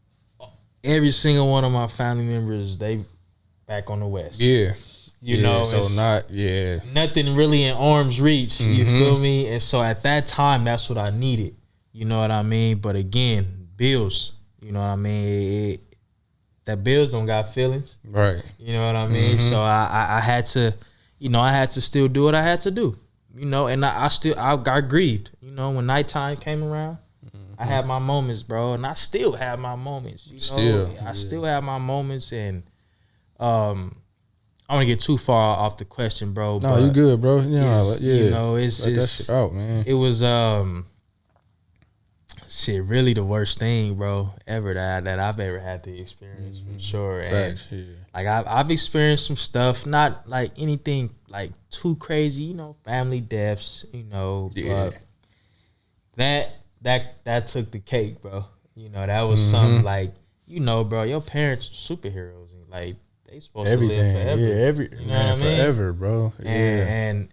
Every single one of my family members, they back on the West. Yeah. You know, so nothing really in arm's reach. You feel me? And so at that time, that's what I needed. You know what I mean? But again, bills. You know what I mean? That bills don't got feelings. Right. You know what I mean? So I had to, you know, I had to still do what I had to do. You know, and I got grieved. You know, when nighttime came around, I had my moments, bro, and I still have my moments. You know? I still have my moments, and I don't want to get too far off the question, bro. No, you good, bro. You know, it's let that shit out, man. It was shit, really the worst thing, bro, ever that I've ever had to experience, for sure. Facts, and like I've experienced some stuff, not like anything like too crazy, you know, family deaths, you know, but that took the cake, bro. You know, that was something like, you know, bro, your parents are superheroes, and like they supposed to live forever. Yeah, you know what I mean? Forever, bro. And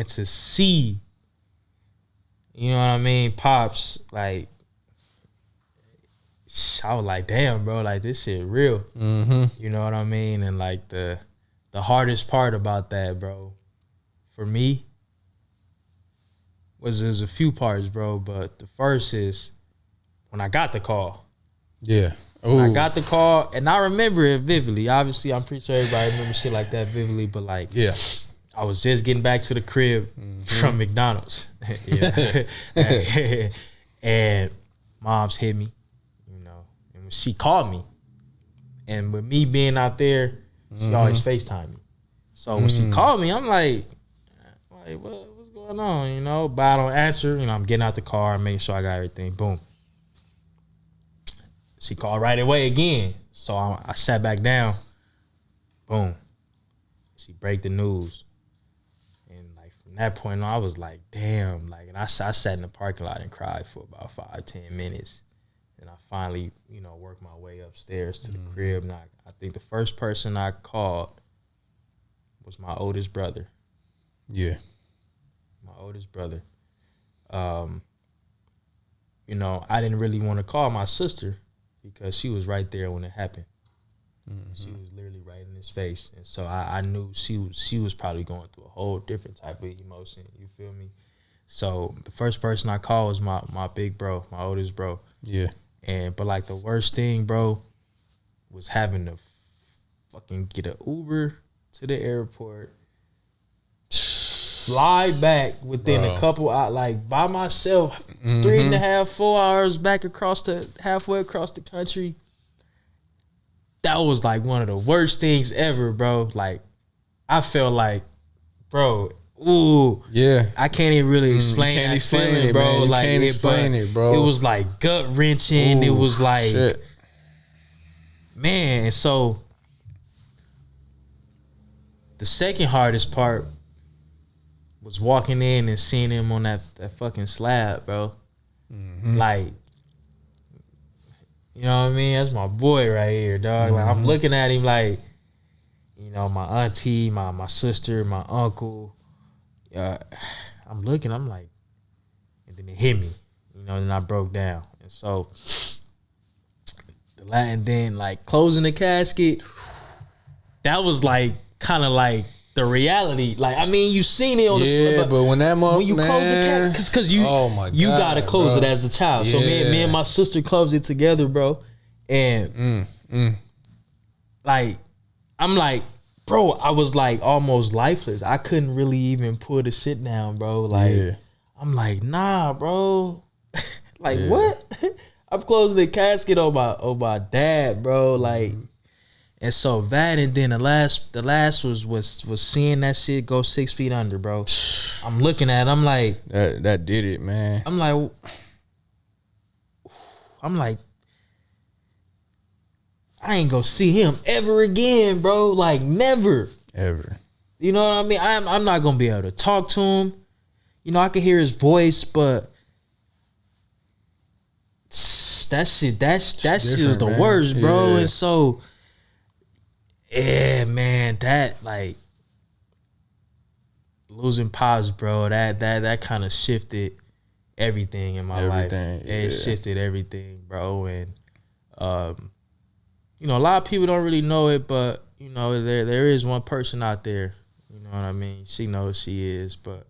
to see, you know what I mean, pops, like, I was like, damn, bro, like this shit real. You know what I mean? And like the hardest part about that, bro, for me, there's a few parts, bro, but the first is when I got the call. Yeah. When I got the call, and I remember it vividly. Obviously, I'm pretty sure everybody remembers shit like that vividly, but like, I was just getting back to the crib from McDonald's. And mom's hit me, you know, and when she called me, and with me being out there, she always FaceTime me. So when she called me, I'm like what's going on, you know? But I don't answer, you know, I'm getting out the car, making sure I got everything. Boom. She called right away again. So I sat back down. Boom. She break the news. And like from that point on, I was like, damn. Like, and I sat in the parking lot and cried for about 5-10 minutes. And I finally, you know, worked my way upstairs to the crib. And I think the first person I called was my oldest brother. Yeah. My oldest brother. You know, I didn't really want to call my sister because she was right there when it happened. She was literally right in his face. And so I knew she was probably going through a whole different type of emotion. You feel me? So the first person I called was my big bro, my oldest bro. Yeah. But like the worst thing, bro, was having to fucking get an Uber to the airport, fly back within a couple hours, like by myself, 3.5, 4 hours back halfway across the country. That was like one of the worst things ever, bro. Like, I felt like, bro. Ooh, yeah. I can't even really explain. Can't that explain feeling, it, bro. man. You Like can't explain it, bro. It was like gut wrenching. It was like, shit. man. And so the second hardest part was walking in and seeing him on that fucking slab, bro. Like, you know what I mean? That's my boy right here, dog. Like, I'm looking at him like, you know, my auntie, my sister, my uncle. I'm looking, I'm like, and then it hit me, you know, and I broke down. And so, and then like closing the casket, that was like kind of like the reality. Like, I mean, you seen it on the slip, but when that moment, when you close the casket, because you, you gotta close it as a child. So me and my sister closed it together, bro. And like, I'm like, bro, I was like almost lifeless. I couldn't really even pull the shit down, bro. Like, I'm like, nah, bro. Like, what? I'm closing the casket on my dad, bro. Like, and so that, and then the last was seeing that shit go 6 feet under, bro. I'm looking at it, I'm like, that did it, man. I'm like, I ain't gonna see him ever again, bro. Like, never. Ever. You know what I mean? I'm not gonna be able to talk to him. You know, I can hear his voice, but that shit was the worst, bro. Yeah. And so, yeah, man, that, like, losing Pops, bro, that kind of shifted everything in my life. It shifted everything, bro. And you know, a lot of people don't really know it, but you know, there is one person out there, you know what I mean? She knows she is, but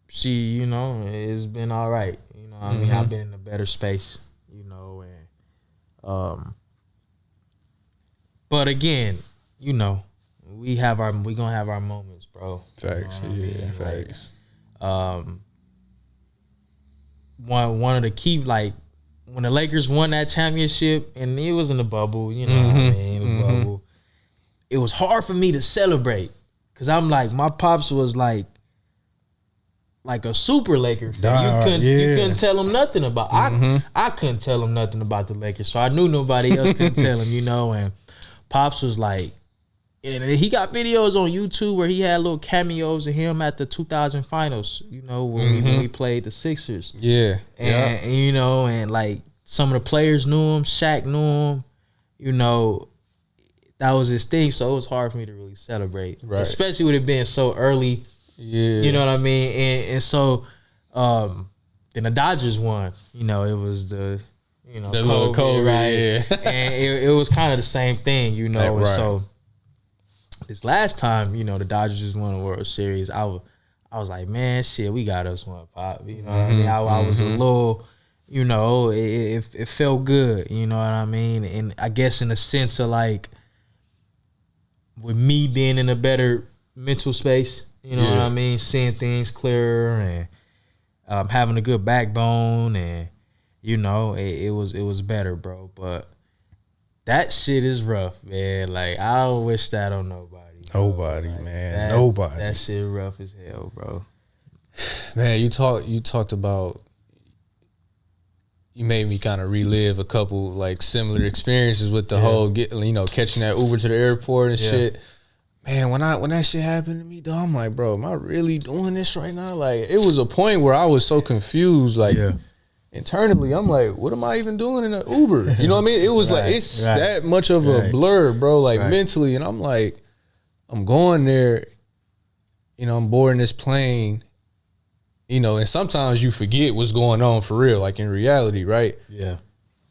she, you know, it's been all right. You know what I mean? I've been in a better space, you know, and but again, you know, we gonna have our moments, bro. Facts, you know what I mean? facts. Like, one of the key, like, when the Lakers won that championship, and it was in the bubble, you know what I mean, the bubble, it was hard for me to celebrate, because I'm like, my pops was like a super Laker fan. You couldn't tell him nothing about. I couldn't tell him nothing about the Lakers, so I knew nobody else could tell him, you know. And Pops was like, and he got videos on YouTube where he had little cameos of him at the 2000 finals, you know, when we played the Sixers. Yeah. And you know, and like some of the players knew him, Shaq knew him, you know, that was his thing. So it was hard for me to really celebrate, right, especially with it being so early. Yeah, you know what I mean. And so then the Dodgers won. You know, it was the little COVID, right? Yeah. And it was kind of the same thing, you know. Right. And so this last time, you know, the Dodgers just won the World Series, I was like, man, shit, we got us one, Pop. You know what I mean? I was a little, you know, it felt good. You know what I mean? And I guess in a sense of like, with me being in a better mental space, you know what I mean? Seeing things clearer and having a good backbone, and you know, it was better, bro. But that shit is rough, man. Like, I don't wish that on nobody. Nobody, like, man. Nobody. That shit rough as hell, bro. Man, you talked about, you made me kind of relive a couple like similar experiences with the whole catching that Uber to the airport and shit. Man, when that shit happened to me, dog, I'm like, bro, am I really doing this right now? Like, it was a point where I was so confused, like internally, I'm like, what am I even doing in an Uber? You know what I mean? It was like, it's that much of a blur, bro, like mentally. And I'm like, I'm going there, you know, I'm boarding this plane, you know, and sometimes you forget what's going on for real, like in reality, right? Yeah.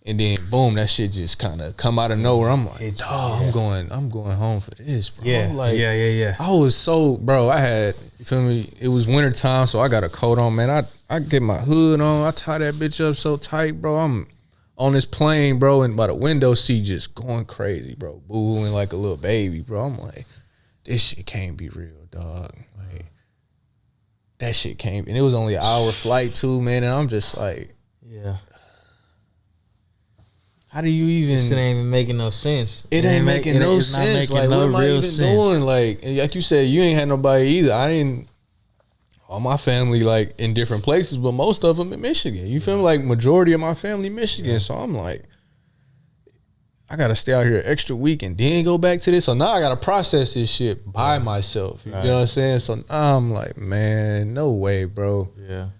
And then boom, that shit just kind of come out of nowhere. I'm like, dog, I'm going home for this, bro. Yeah, like, yeah. I was so, bro, I had, you feel me? It was winter time, so I got a coat on, man. I get my hood on. I tie that bitch up so tight, bro. I'm on this plane, bro, and by the window seat just going crazy, bro. Booing like a little baby, bro. I'm like, this shit can't be real, dog. Like, that shit can't be. And it was only an hour flight too, man. And I'm just like, how do you even? This shit ain't even making no sense. It ain't making no sense. Like, what am I even doing? Like you said, you ain't had nobody either. I didn't. All my family like in different places, but most of them in Michigan. You feel me? Like majority of my family Michigan. Yeah. So I'm like, I gotta stay out here an extra week and then go back to this. So now I gotta process this shit by myself. You know what I'm saying? So now I'm like, man, no way, bro. Yeah.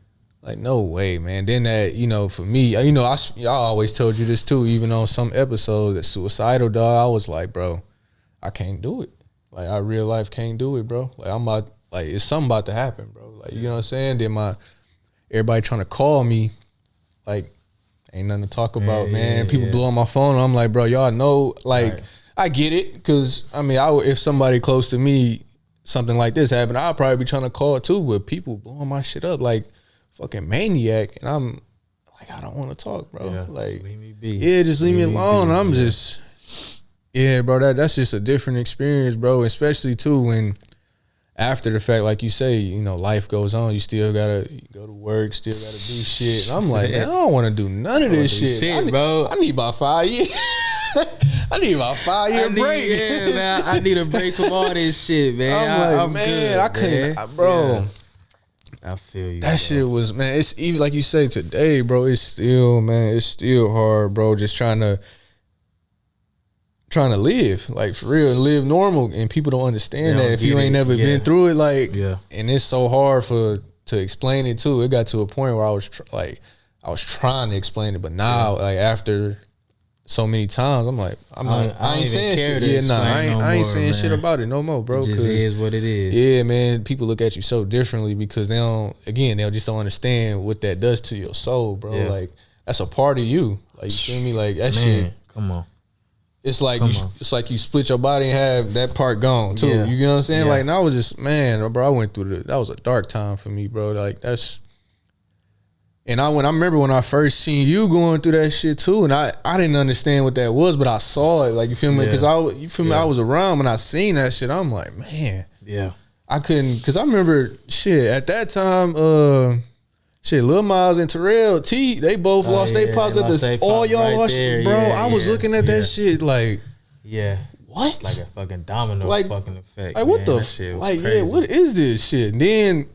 Like, no way, man. Then that, you know, for me, you know, I always told you this too, even on some episodes that suicidal, dog. I was like, bro, I can't do it. Like, I real life can't do it, bro. Like, I'm about, like, it's something about to happen, bro. Like, you know what I'm saying? Then everybody trying to call me, like, ain't nothing to talk about, man. People blew on my phone. I'm like, bro, y'all know, like, I get it. Because, I mean, if somebody close to me, something like this happened, I'll probably be trying to call too. But people blowing my shit up like fucking maniac. And I'm like, I don't want to talk, bro. Yeah, like, leave me be. Yeah, just leave me alone. I'm just, bro, that's just a different experience, bro. Especially too when after the fact, like you say, you know, life goes on. You still gotta go to work, still gotta do shit. And I'm like, man, I don't want to do none of this shit, bro. I need about 5 years. I need about 5 year break. Yeah, man. I need a break from all this shit, man. I'm man, good, I couldn't, bro. Yeah. I feel you. That shit was, man. It's even like you say today, bro. It's still, man. It's still hard, bro. Just trying to live, like for real, live normal, and people don't understand that if you ain't never been through it, like, and it's so hard to explain it too. It got to a point where I was trying to explain it, but now, like after so many times, I'm like, I ain't saying shit. I ain't saying shit about it no more, bro. It just is what it is. Yeah, man. People look at you so differently because they just don't understand what that does to your soul, bro. Yeah. Like that's a part of you. Like, you feel me? Like that shit. Come on. It's like you split your body and have that part gone too. Yeah. You know what I'm saying? Yeah. Like, and I was just, man, bro. I went through that was a dark time for me, bro. Like that's. And I remember when I first seen you going through that shit too, and I didn't understand what that was, but I saw it. Like, you feel me? Because I was around when I seen that shit. I'm like, man, I couldn't, because I remember shit at that time. Lil Miles and Terrell T, they both lost their pops at this. All y'all lost, bro. I was looking at that shit like, what? Like a fucking domino fucking effect. Like, what the? Like, crazy. What is this shit? And then.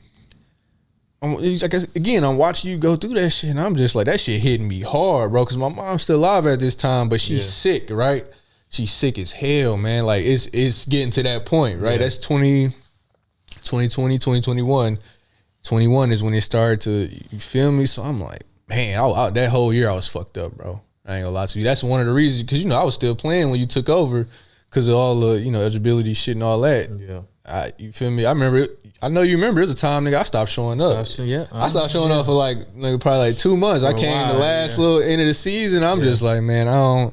I guess again, I'm watching you go through that shit, and I'm just like, that shit hitting me hard, bro. Because my mom's still alive at this time, but she's sick, right? She's sick as hell, man. Like it's getting to that point, right? That's 2020, 2021. 21 is when it started to, you feel me? So I'm like, man, that whole year I was fucked up, bro. I ain't gonna lie to you. That's one of the reasons, because I was still playing when you took over, because of all the eligibility shit and all that. Yeah, you feel me? I know you remember. There's a time, nigga, I stopped showing up. I stopped showing up for probably 2 months. I came the last little end of the season. I'm just like, man,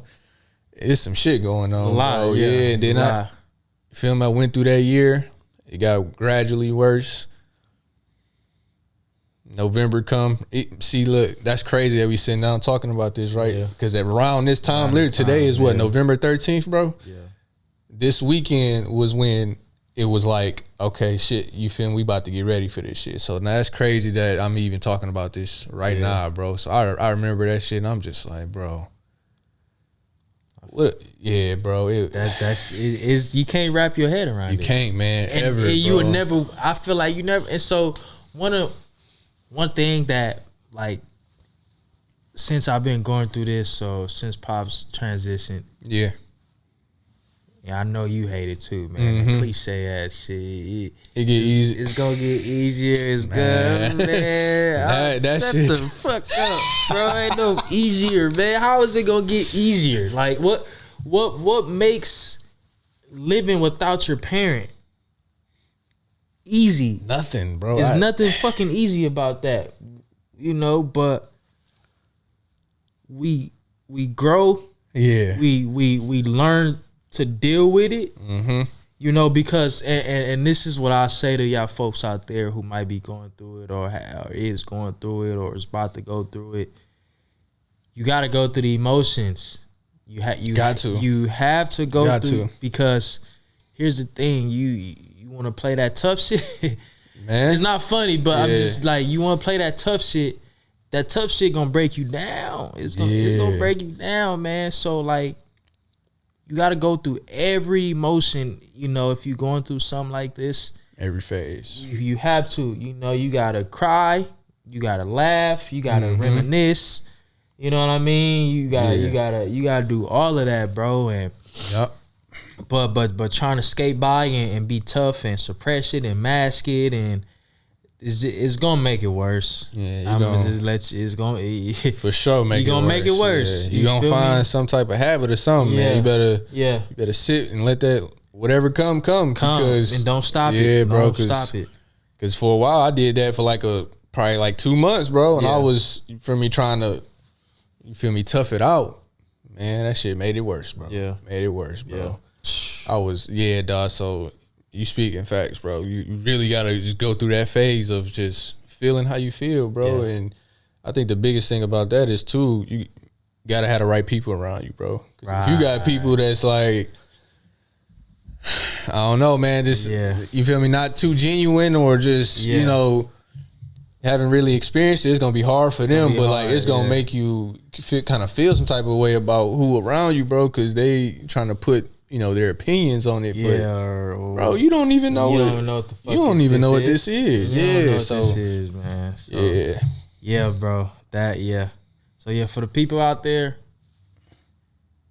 it's some shit going on. Bro. And then I went through that year. It got gradually worse. November come. Look, that's crazy that we sitting down talking about this, right? Because around this time, literally today is what, November 13th, bro? Yeah. This weekend was when it was like, okay, shit, you feel me? We about to get ready for this shit. So now that's crazy that I'm even talking about this right now, bro. So I remember that shit, and I'm just like, bro. What? Yeah, bro. That's you can't wrap your head around it. You can't, man. And ever. You would never. I feel like you never. And so one thing that, like, since I've been going through this, so since Pop's transitioned, I know you hate it too, man. Mm-hmm. Cliche ass shit. It get easy. It's gonna get easier. It's good, man. Shut the fuck up, bro. Ain't no easier, man. How is it gonna get easier? Like, what makes living without your parent easy? Nothing, bro. There's nothing fucking easy about that, But we grow. Yeah. We learn to deal with it, because and this is what I say to y'all folks out there who might be going through it or is going through it or is about to go through it. You got to go through the emotions. You have to go through, because here's the thing: you want to play that tough shit, man. It's not funny, but I'm just like, you want to play that tough shit, that tough shit gonna break you down. It's gonna break you down, man. So like, you gotta go through every emotion. You know, if you're going through something like this, every phase, you have to. You know, you gotta cry, you gotta laugh, you gotta reminisce. You know what I mean? You gotta do all of that, bro. And but trying to skate by and be tough and suppress it and mask it, and it's gonna make it worse. Yeah, I'm gonna just let you. It's gonna for sure make it worse. You gonna make it worse. Yeah. You gonna find some type of habit or something, man. You better sit and let that whatever come because and don't stop it. Yeah, bro. Don't stop it. Because for a while I did that for probably like 2 months, bro, and I was trying to, you feel me, tough it out. Man, that shit made it worse, bro. Yeah, made it worse, bro. Yeah. Dog. So you speaking facts, bro. You really gotta just go through that phase of just feeling how you feel, bro. Yeah. And I think the biggest thing about that is too, you gotta have the right people around you, bro. Right. If you got people that's like, I don't know, man, just you feel me, not too genuine or just you know, haven't really experienced it, it's gonna be hard for them. But like, it's gonna make you feel some type of way about who around you, bro, because they trying to put, you know, their opinions on it. But bro, you don't even know you what, don't know what the fuck you don't even know what this is. You don't know what so this is, man. So, yeah, bro. So for the people out there,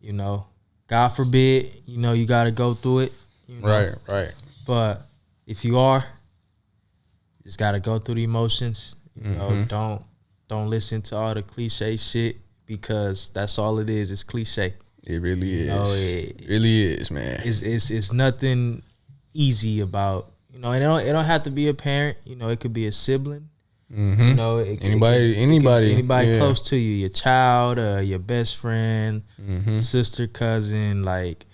you know, God forbid, you know, you got to go through it. You know? Right. But if you are, you just got to go through the emotions. You know, don't listen to all the cliche shit, because that's all it is. It's cliche. It really is. You know, it really is, man. It's nothing easy about, you know, and it don't have to be a parent. You know, it could be a sibling. You know, anybody close to you, your child, your best friend, sister, cousin. Like,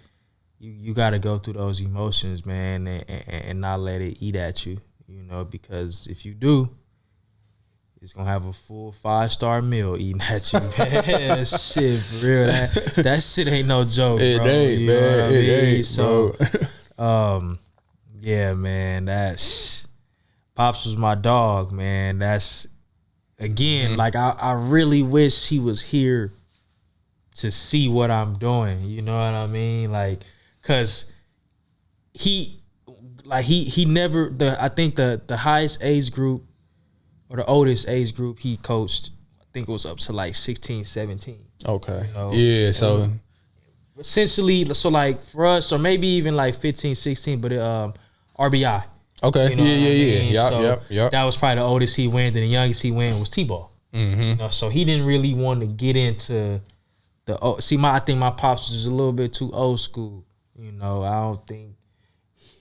you got to go through those emotions, man, and not let it eat at you. You know, because if you do, it's gonna have a full 5-star meal eating at you, man. Shit, for real. That shit ain't no joke, bro. It ain't, you know man. what I mean? It ain't, so, yeah, man. That's Pops was my dog, man. That's again, like I really wish he was here to see what I'm doing. You know what I mean? Like, cause he never I think the highest age group, or the oldest age group he coached, I think it was up to like 16, 17. Okay. You know? Yeah, so essentially, so like for us, or maybe even like 15, 16, but RBI. Okay. You know Yep. That was probably the oldest he went, and the youngest he went was T-ball. You know, so he didn't really want to get into I think my pops was a little bit too old school. You know, I don't think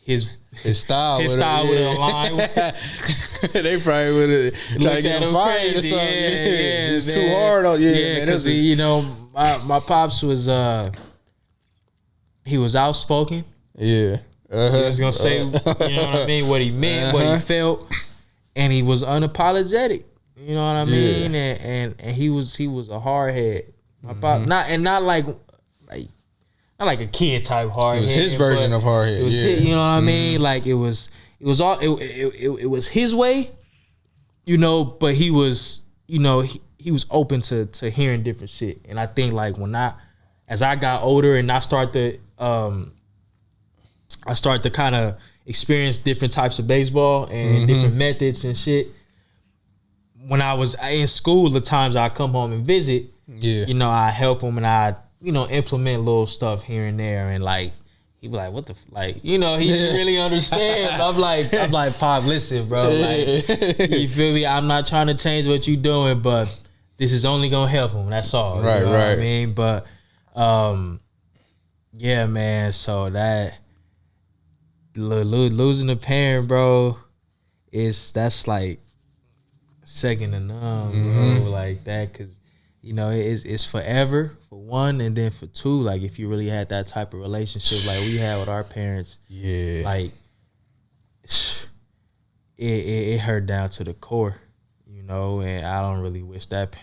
his style would have aligned with. They probably would have tried to get him fired or something. Yeah, it's too hard. Because you know, my pops was he was outspoken. Yeah, he was gonna say, you know what I mean, what he meant, what he felt, and he was unapologetic. You know what I mean, and he was a hard head. My pop, not like a kid type hard head. It was his version of hard head. It was his, you know what I mean? Like it was his way, you know, but he was, you know, he was open to hearing different shit. And I think like as I got older and I start to kind of experience different types of baseball and different methods and shit. When I was in school, the times I come home and visit, you know, I help him and I, you know, implement little stuff here and there, and like he be like, "What the like?" You know, he didn't really understand. I'm like, Pop, listen, bro. Like, you feel me? I'm not trying to change what you doing, but this is only gonna help him. That's all. Right, you know right. What I mean, but yeah, man. So that losing a parent, bro, that's like second to none, bro. Like that, cause. You know, it's forever for one, and then for two, like if you really had that type of relationship like we had with our parents, like it hurt down to the core, you know. And I don't really wish that.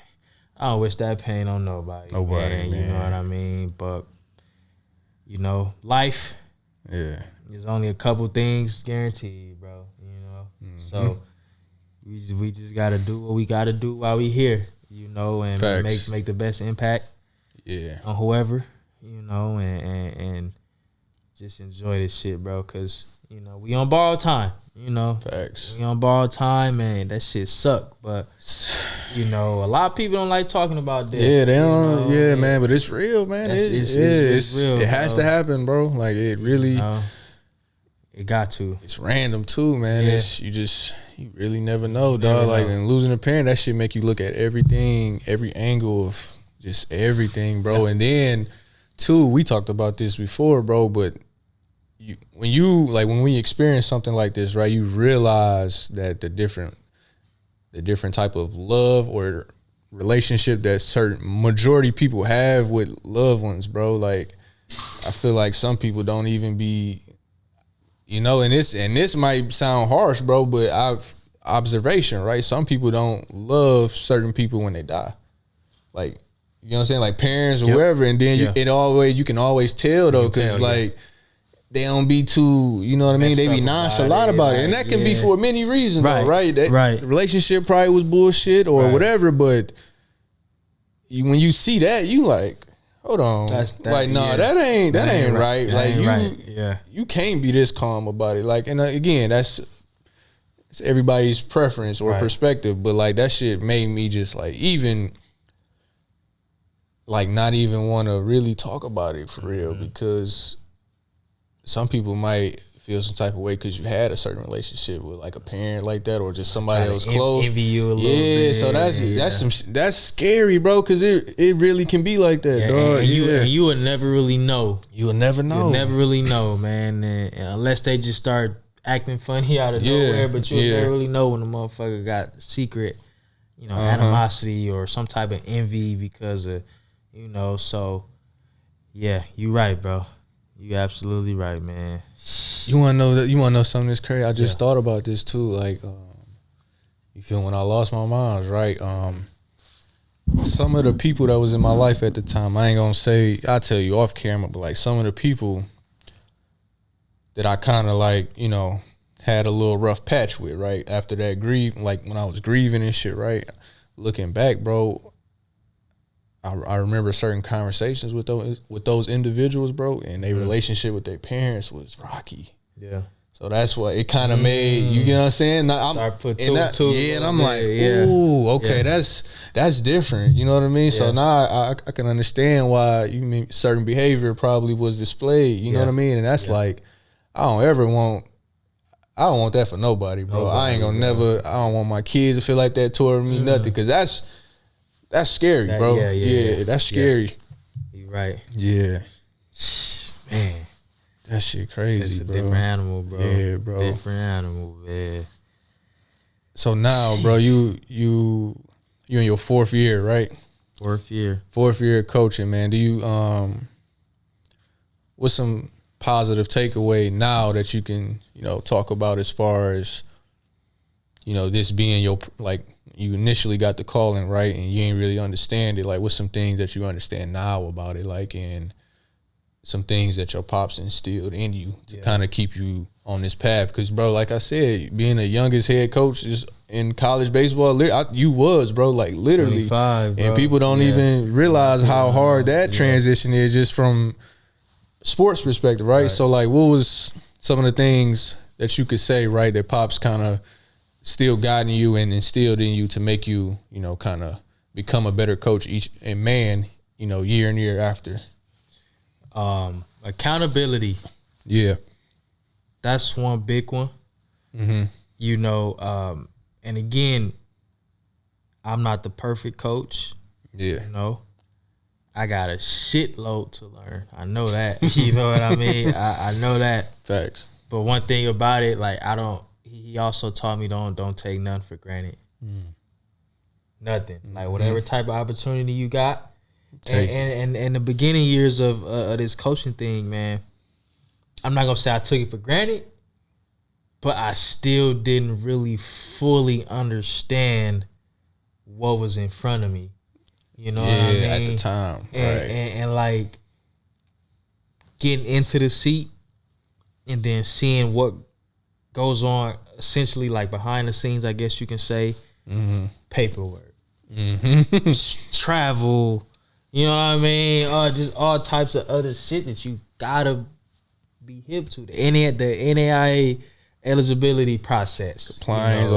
I don't wish that pain on nobody. Man. You know what I mean? But you know, life. Yeah. There's only a couple things guaranteed, bro. You know, so. we just gotta do what we gotta do while we here, you know, and make the best impact. Yeah. On whoever, you know, and just enjoy this shit, bro. Cause you know we on borrowed time. You know, Facts. We on borrowed time, man. That shit suck, but you know, a lot of people don't like talking about that. Yeah, they don't. You know, yeah, man, but it's real, man. It's real. It has to happen, bro. Like it really. You know, it got to. It's random too, man. Yeah. You really never know, dog. Like, and losing a parent, that shit make you look at everything, every angle of just everything, bro. Yeah. And then, too, we talked about this before, bro. But when we experience something like this, right? You realize that the different type of love or relationship that certain majority people have with loved ones, bro. Like, I feel like some people don't even be. You know, and this might sound harsh, bro, but observation, right? Some people don't love certain people when they die. Like, you know what I'm saying? Like parents or whoever, and then you can always tell though, because like they don't be too, you know what I mean? They be nonchalant about it. And that can be for many reasons, though, right? That relationship probably was bullshit or whatever, but when you see that, you like, hold on, that ain't right. Like you can't be this calm about it. Like, and again, it's everybody's preference or perspective, but like that shit made me just like even like not even want to really talk about it for real, because some people might feel some type of way because you had a certain relationship with like a parent like that, or just somebody that was close. Envy you a little bit. So that's scary, bro, because it really can be like that, dog. And you would never really know. You will never know. You'll never really know, man, and unless they just start acting funny out of nowhere. But you'll never really know when the motherfucker got secret, you know, animosity or some type of envy because of, you know. So yeah, you right, bro. You absolutely right, man. You wanna know something that's crazy? I just thought about this too. Like, you feel when I lost my mom, right? Some of the people that was in my life at the time, I ain't gonna say, I'll tell you off camera, but like some of the people that I kind of like, you know, had a little rough patch with, right? After that grief, like when I was grieving and shit, right? Looking back, bro, I remember certain conversations with those individuals, bro, and their relationship with their parents was rocky. Yeah. So that's what it kind of made, you know what I'm saying? And I'm like, ooh, okay, that's different. You know what I mean? Yeah. So now I can understand why you mean certain behavior probably was displayed. You know what I mean? And that's like, I don't want that for nobody, bro. I ain't gonna I don't want my kids to feel like that toward me, nothing, because that's scary, bro. Yeah, that's scary. You right. Yeah. Man. That shit crazy, bro. It's a different animal, bro. Yeah, bro. Different animal, man. So now, bro, you in your fourth year, right? Fourth year of coaching, man. Do you what's some positive takeaway now that you can, you know, talk about as far as, you know, this being your, like, you initially got the calling, right, and you ain't really understand it. Like, what's some things that you understand now about it, like, and some things that your pops instilled in you to kind of keep you on this path? Because, bro, like I said, being the youngest head coach just in college baseball, you was, bro, like literally, 25, bro. And people don't even realize how hard that transition is just from sports perspective, right? So, like, what was some of the things that you could say, right, that pops kind of still guiding you and instilled in you to make you, you know, kind of become a better coach year and year after? Accountability. Yeah. That's one big one. Mm-hmm. You know, and again, I'm not the perfect coach. Yeah. You know, I got a shitload to learn. I know that. You know what I mean? I know that. Facts. But one thing about it, like, he also taught me don't take nothing for granted. Nothing. Like, whatever type of opportunity you got. And the beginning years of this coaching thing, man, I'm not gonna say I took it for granted, but I still didn't really fully understand what was in front of me. You know what I mean? At the time. And like getting into the seat and then seeing what goes on essentially like behind the scenes, I guess you can say. Paperwork, travel, you know what I mean? Just all types of other shit that you gotta be hip to. The NAIA eligibility process, compliance,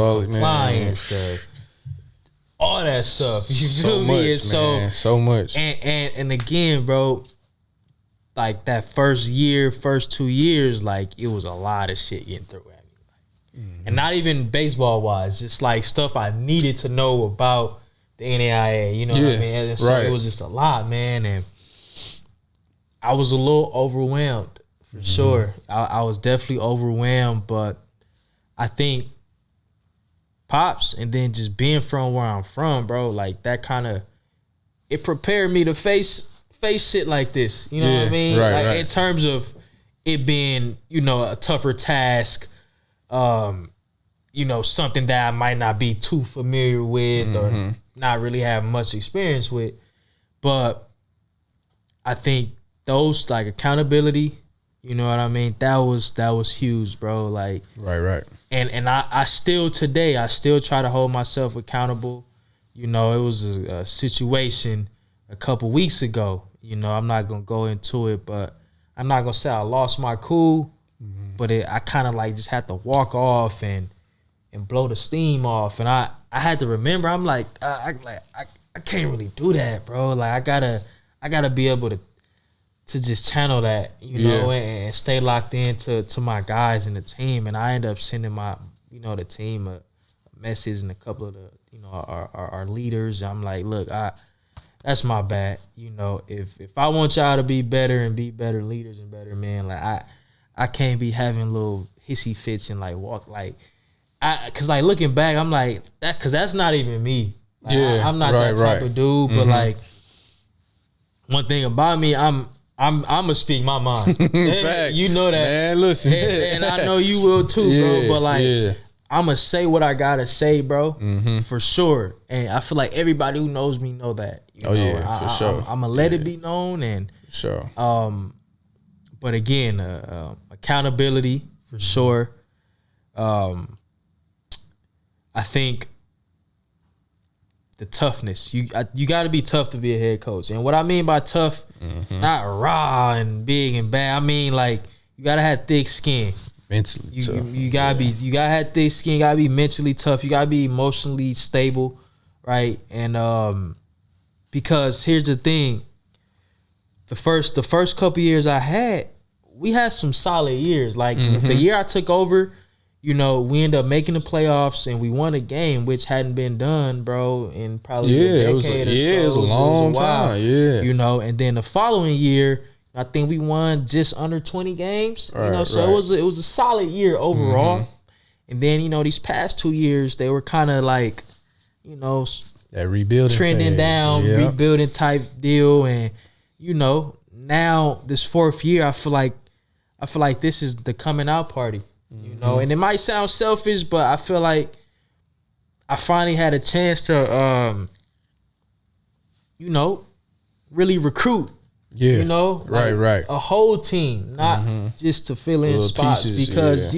all that stuff. You so feel much, me? And man. So much. And again, bro, like that first 2 years, like it was a lot of shit getting through at me. And not even baseball wise, just like stuff I needed to know about the NAIA, you know what I mean? And so it was just a lot, man. And I was a little overwhelmed for sure. I was definitely overwhelmed, but I think Pops and then just being from where I'm from, bro, like that kind of, it prepared me to face shit like this. You know what I mean? Right. In terms of it being, a tougher task, something that I might not be too familiar with or not really have much experience with. But I think those like accountability, you know what I mean? That was huge, bro. Like right. And I still today, I still try to hold myself accountable. It was a situation a couple weeks ago. I'm not gonna go into it, but I'm not gonna say I lost my cool. But I kind of like just had to walk off and blow the steam off, and I had to remember. I'm like, I can't really do that, bro. Like I gotta be able to just channel that, and stay locked into my guys and the team. And I end up sending my the team a message and a couple of the our leaders. I'm like, look, that's my bad. If I want y'all to be better and be better leaders and better men, like I can't be having little hissy fits and like walk like cause like looking back, I'm like that, cause that's not even me. Like, I'm not that type of dude. But like one thing about me, I'm gonna speak my mind. And you know that, man. Listen, and I know you will too, bro. But like, I'm gonna say what I gotta say, bro, for sure. And I feel like everybody who knows me know that. For sure. I'm gonna let it be known, and sure. But again, accountability for sure. I think the toughness. You got to be tough to be a head coach. And what I mean by tough, not raw and big and bad. I mean like you got to have thick skin. Mentally tough. You gotta be. You gotta have thick skin. You gotta be mentally tough. You gotta be emotionally stable, right? And because here's the thing. The first couple years I had, we had some solid years. Like the year I took over, we ended up making the playoffs and we won a game, which hadn't been done, bro, in probably a decade or so. It was a long time. And then the following year, I think we won just under 20 games. So it was a solid year overall. And then these past 2 years they were kind of like, that rebuilding trending phase. down, rebuilding type deal. And now this fourth year, I feel like this is the coming out party. And it might sound selfish, but I feel like I finally had a chance to really recruit. Right. A whole team, not just to fill in little spots, pieces, because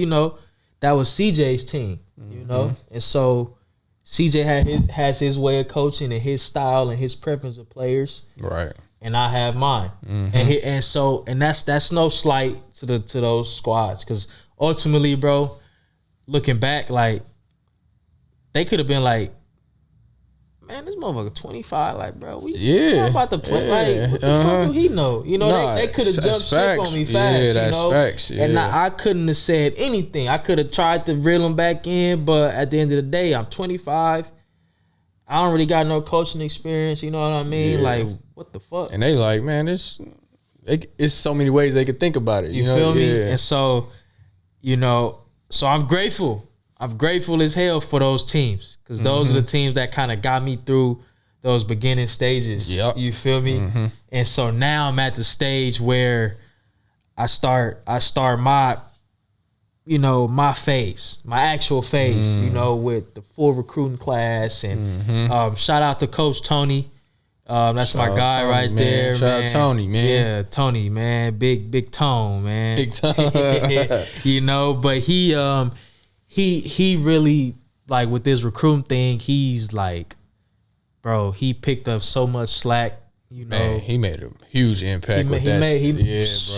that was CJ's team, and so CJ has his way of coaching and his style and his preference of players, right, and I have mine, and that's no slight to those squads, because ultimately, bro, looking back, like they could have been like, man, this motherfucker 25, like, bro, we about to play. Like, what the fuck do he know? They could have jumped ship on me fast. Yeah, that's facts. Yeah. And I couldn't have said anything. I could have tried to reel him back in, but at the end of the day, I'm 25. I don't really got no coaching experience. You know what I mean? Yeah. Like, what the fuck? And they like, man, it's so many ways they could think about it. You feel me? And so, so I'm grateful. I'm grateful as hell for those teams, because those are the teams that kind of got me through those beginning stages. Yep. You feel me? And so now I'm at the stage where I start my, my phase, my actual phase, with the full recruiting class. And shout out to Coach Tony. That's shout my guy Tony, right man. There. Shout out Tony, man. Yeah, Tony, man. Big Tone, man. Big Tone. But he really, like, with this recruiting thing, he's like, bro, he picked up so much slack. You know, man, he made a huge impact with that.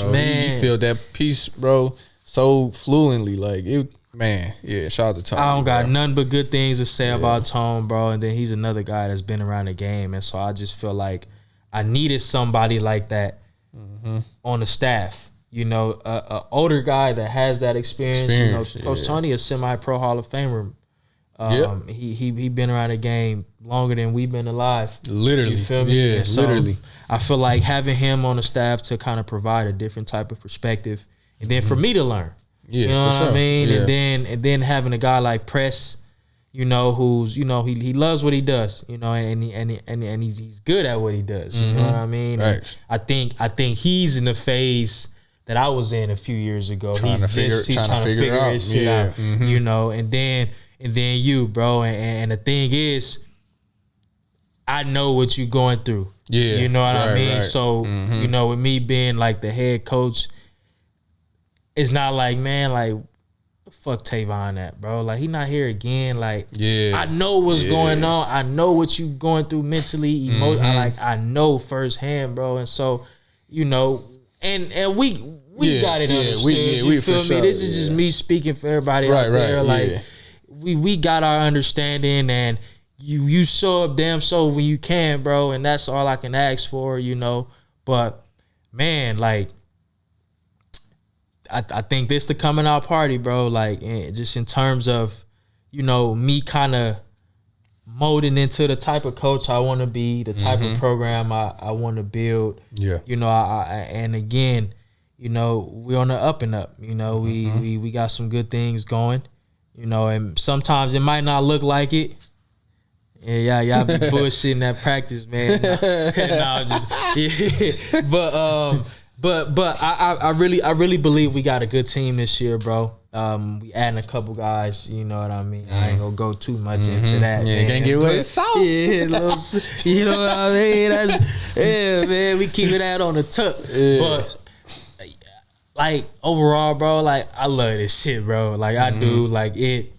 Bro. Man, he filled that piece, bro, so fluently. Like, it, man, yeah, shout out to Tony. I don't got nothing but good things to say about Tone, bro. And then he's another guy that's been around the game. And so I just feel like I needed somebody like that on the staff. You know, a older guy that has that experience. You know, Coach Tony, a semi-pro Hall of Famer. He been around the game longer than we've been alive. Literally. You feel me? Yeah, so literally. I feel like having him on the staff to kind of provide a different type of perspective, and then for me to learn. Yeah, you know what I mean? Yeah. And then having a guy like Press, you know, who's, you know, he loves what he does, you know, and he's good at what he does. You know what I mean? I think he's in the phase that I was in a few years ago. He's trying to figure his shit out. You know, and then you, bro, and the thing is, I know what you're going through. Yeah, you know what I mean. Right. So you know, with me being like the head coach, it's not like, man, like, fuck Tavon at, bro. Like, he not here again. Like, I know what's going on. I know what you going through mentally, emotionally. I know firsthand, bro. And so, you know, and we got it understood. You feel me? Sure. This is just me speaking for everybody out there. Like, we got our understanding, and you show up damn so when you can, bro. And that's all I can ask for, you know. But man, like, I think this the coming out party, bro. Like, just in terms of, you know, me kind of molding into the type of coach I want to be, the type of program I want to build. Yeah, you know, and again, you know, we're on the up and up. You know, we got some good things going. You know, and sometimes it might not look like it. Yeah, y'all be bullshitting that practice, man. But I really believe we got a good team this year, bro. We adding a couple guys, you know what I mean. I ain't gonna go too much into that. Yeah, man. Can't get away with sauce. Yeah, you know what I mean. Man, we keeping that on the tuck. Yeah. But like, overall, bro, like, I love this shit, bro. Like, I do. Like, it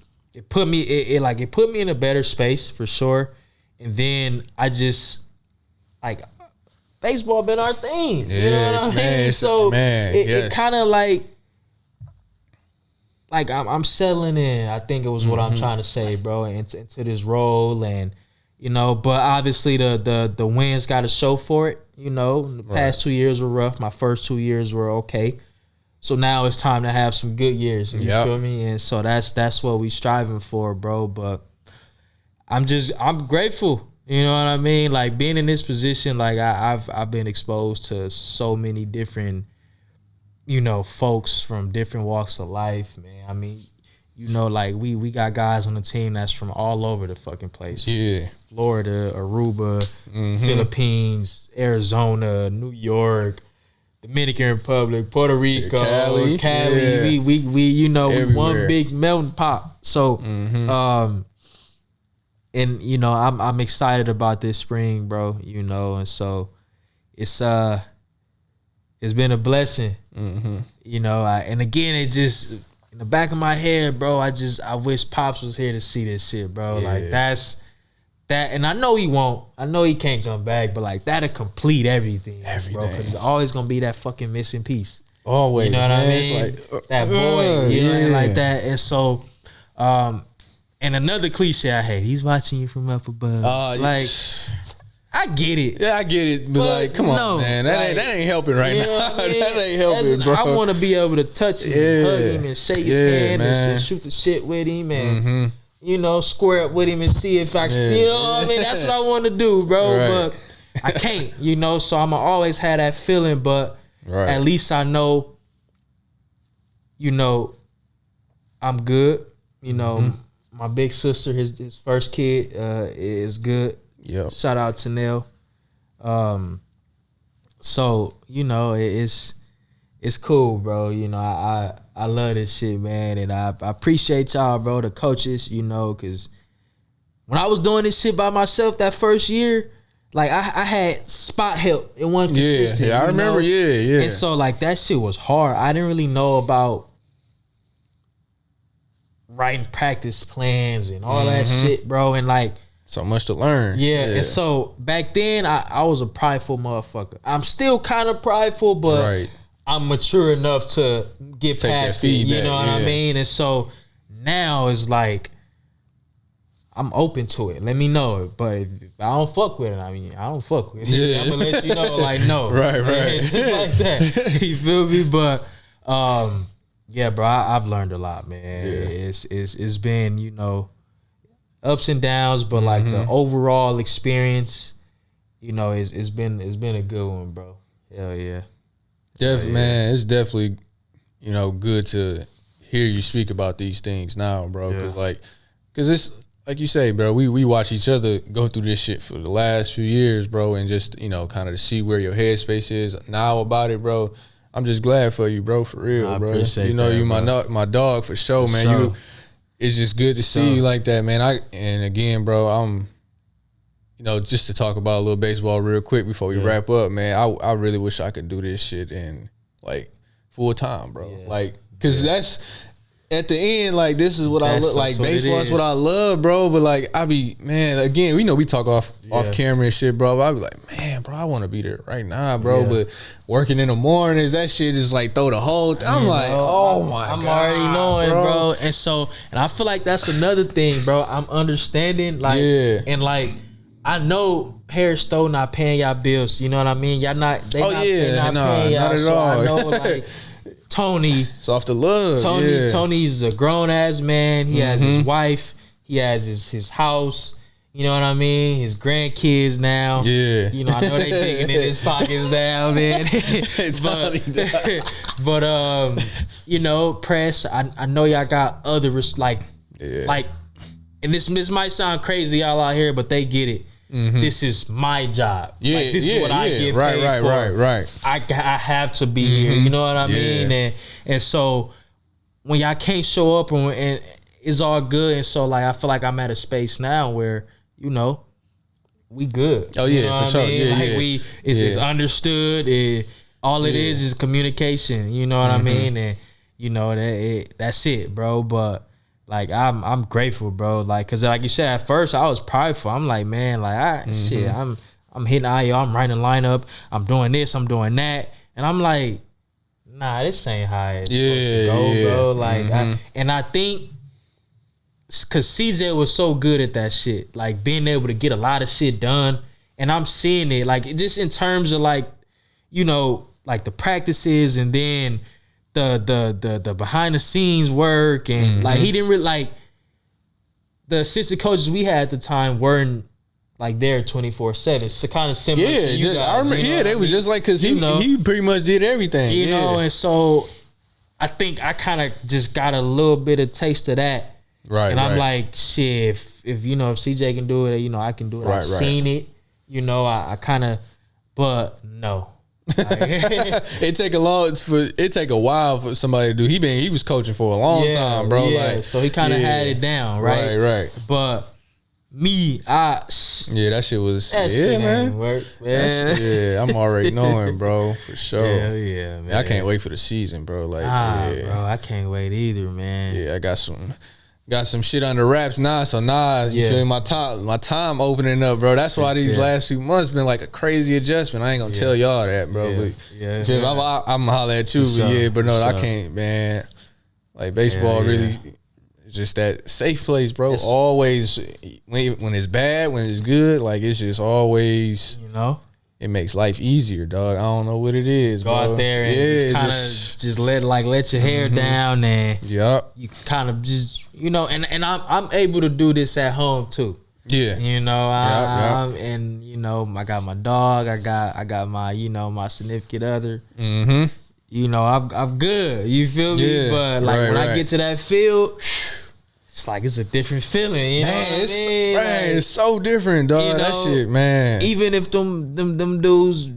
put me in a better space for sure. And then I just, like, baseball been our thing. Yes, you know what I mean? So it kind of like I'm settling in. I think it was what I'm trying to say, bro, into this role. And, you know, but obviously the wins got to show for it. You know, the past 2 years were rough. My first 2 years were okay. So now it's time to have some good years. You feel me? And so that's what we striving for, bro. But I'm grateful. You know what I mean? Like, being in this position, like, I've been exposed to so many different, you know, folks from different walks of life, man. I mean, you know, like, we got guys on the team that's from all over the fucking place. Yeah. Florida, Aruba, Philippines, Arizona, New York, Dominican Republic, Puerto Rico, Cali. Yeah. We you know, everywhere. One big melting pot. So, and, you know, I'm excited about this spring, bro. You know, and so it's been a blessing. You know, and again, it just in the back of my head, bro. I wish Pops was here to see this shit, bro. Yeah. Like, that's that, and I know he won't. I know he can't come back, but like, that'll complete everying, bro. Because it's always gonna be that fucking missing piece. Always, you know what I mean? It's like that boy, you know, like that. And so, and another cliche I hate, he's watching you from up above. Like, I get it. Yeah, I get it. But like, come on, man. That ain't helping right now. I mean? That ain't helping, bro. I want to be able to touch him, hug him, and shake his hand, and shoot the shit with him, and you know, square up with him and see if I can, you know what I mean? That's what I want to do, bro. Right. But I can't, you know, so I'm always have that feeling, but at least I know, you know, I'm good. You know, my big sister, his first kid is good. Yep. Shout out to Nell. So, you know, it's cool, bro. You know, I love this shit, man, and I appreciate y'all, bro, the coaches, you know, because when I was doing this shit by myself that first year, like, I had spot help. It wasn't consistent. Yeah, I remember, yeah. And so, like, that shit was hard. I didn't really know about writing practice plans and all that shit, bro. And like, so much to learn. Yeah. And so back then I was a prideful motherfucker. I'm still kind of prideful, but I'm mature enough to get past it. You know what I mean? And so now it's like, I'm open to it. Let me know it. But if I don't fuck with it, I mean, I don't fuck with it. Yeah. I'm gonna let you know, like, no. Right. Just like that. You feel me? But yeah, bro, I've learned a lot, man. Yeah. It's been, you know, ups and downs, but like the overall experience, you know, it's been a good one, bro. Hell yeah. Definitely, man. It's definitely, you know, good to hear you speak about these things now, bro. Cause it's like you say, bro, we watch each other go through this shit for the last few years, bro, and just, you know, kind of to see where your headspace is now about it, bro. I'm just glad for you, bro, for real, bro. You know, you my dog for sure, man. It's just good to see you like that, man. And again, bro, I'm, you know, just to talk about a little baseball real quick before we wrap up, man. I really wish I could do this shit in like full time, bro. Like, cause that's at the end, like, this is what I look like. Baseball is what I love, bro. But like, I be, man, again, we know we talk off camera and shit, bro. But I be like, man, bro, I want to be there right now, bro. Yeah. But working in the mornings, that shit is like throw the whole thing. I'm like, oh my God, I'm already knowing, bro. And so, and I feel like that's another thing, bro. I'm understanding, like, and like, I know Harris Stowe not paying y'all bills. You know what I mean? Y'all not, they not paying y'all. Not at all. I know, like, Tony, it's off the love. Tony's a grown ass man. He has his wife. He has his house. You know what I mean? His grandkids now. Yeah. You know, I know they digging in his pockets now, man. but you know, press. I know y'all got other like, and this might sound crazy, y'all out here, but they get it. This is my job. Yeah, like, this is what I get paid for. Right. I have to be here. You know what I mean? And so when y'all can't show up and it's all good, and so like I feel like I'm at a space now where, you know, we good. Oh yeah, you know for sure. Yeah, like it's understood. All it is communication. You know what I mean? And you know that's it, bro. But like I'm grateful, bro. Like, cause like you said, at first I was prideful. I'm like, man, like shit, I'm hitting IO, I'm writing a lineup, I'm doing this, I'm doing that, and I'm like, nah, this ain't how it's supposed to go, bro. Like, I think, cause CJ was so good at that shit, like being able to get a lot of shit done, and I'm seeing it, like just in terms of like, you know, like the practices and then the behind the scenes work and like he didn't really like the assistant coaches we had at the time weren't like there 24/7. It's kind of similar to you guys. I remember, they was just like, cause he pretty much did everything. You know, and so I think I kind of just got a little bit of taste of that. Right. And I'm like, shit, if you know, if CJ can do it, you know, I can do it. I've seen it, you know, I kind of, but no. It take a while for somebody to do. He was coaching for a long time, bro. Yeah, like, so he kind of had it down, right? Right. But me, that shit was man. Work, man. I'm already knowing, bro, for sure. Yeah, man. I can't wait for the season, bro. Like, bro, I can't wait either, man. Yeah, I got some shit under wraps now. So you feel me? My time opening up, bro. That's why these last few months been like a crazy adjustment. I ain't gonna tell y'all that, bro. But I'm gonna holler at you, but no, I can't, man. Like baseball really is just that safe place, bro. It's always when it's bad, when it's good, like it's just always, you know. It makes life easier, dog. I don't know what it is. Go out there and just kind of just let your hair down, and you kind of just, you know, and I'm able to do this at home too. Yeah, you know, and you know, I got my dog, I got my, you know, my significant other. You know, I'm good. You feel me? But like when I get to that field, it's like it's a different feeling, you know what I mean? Man, it's so different, dog. You know, that shit, man. Even if them dudes,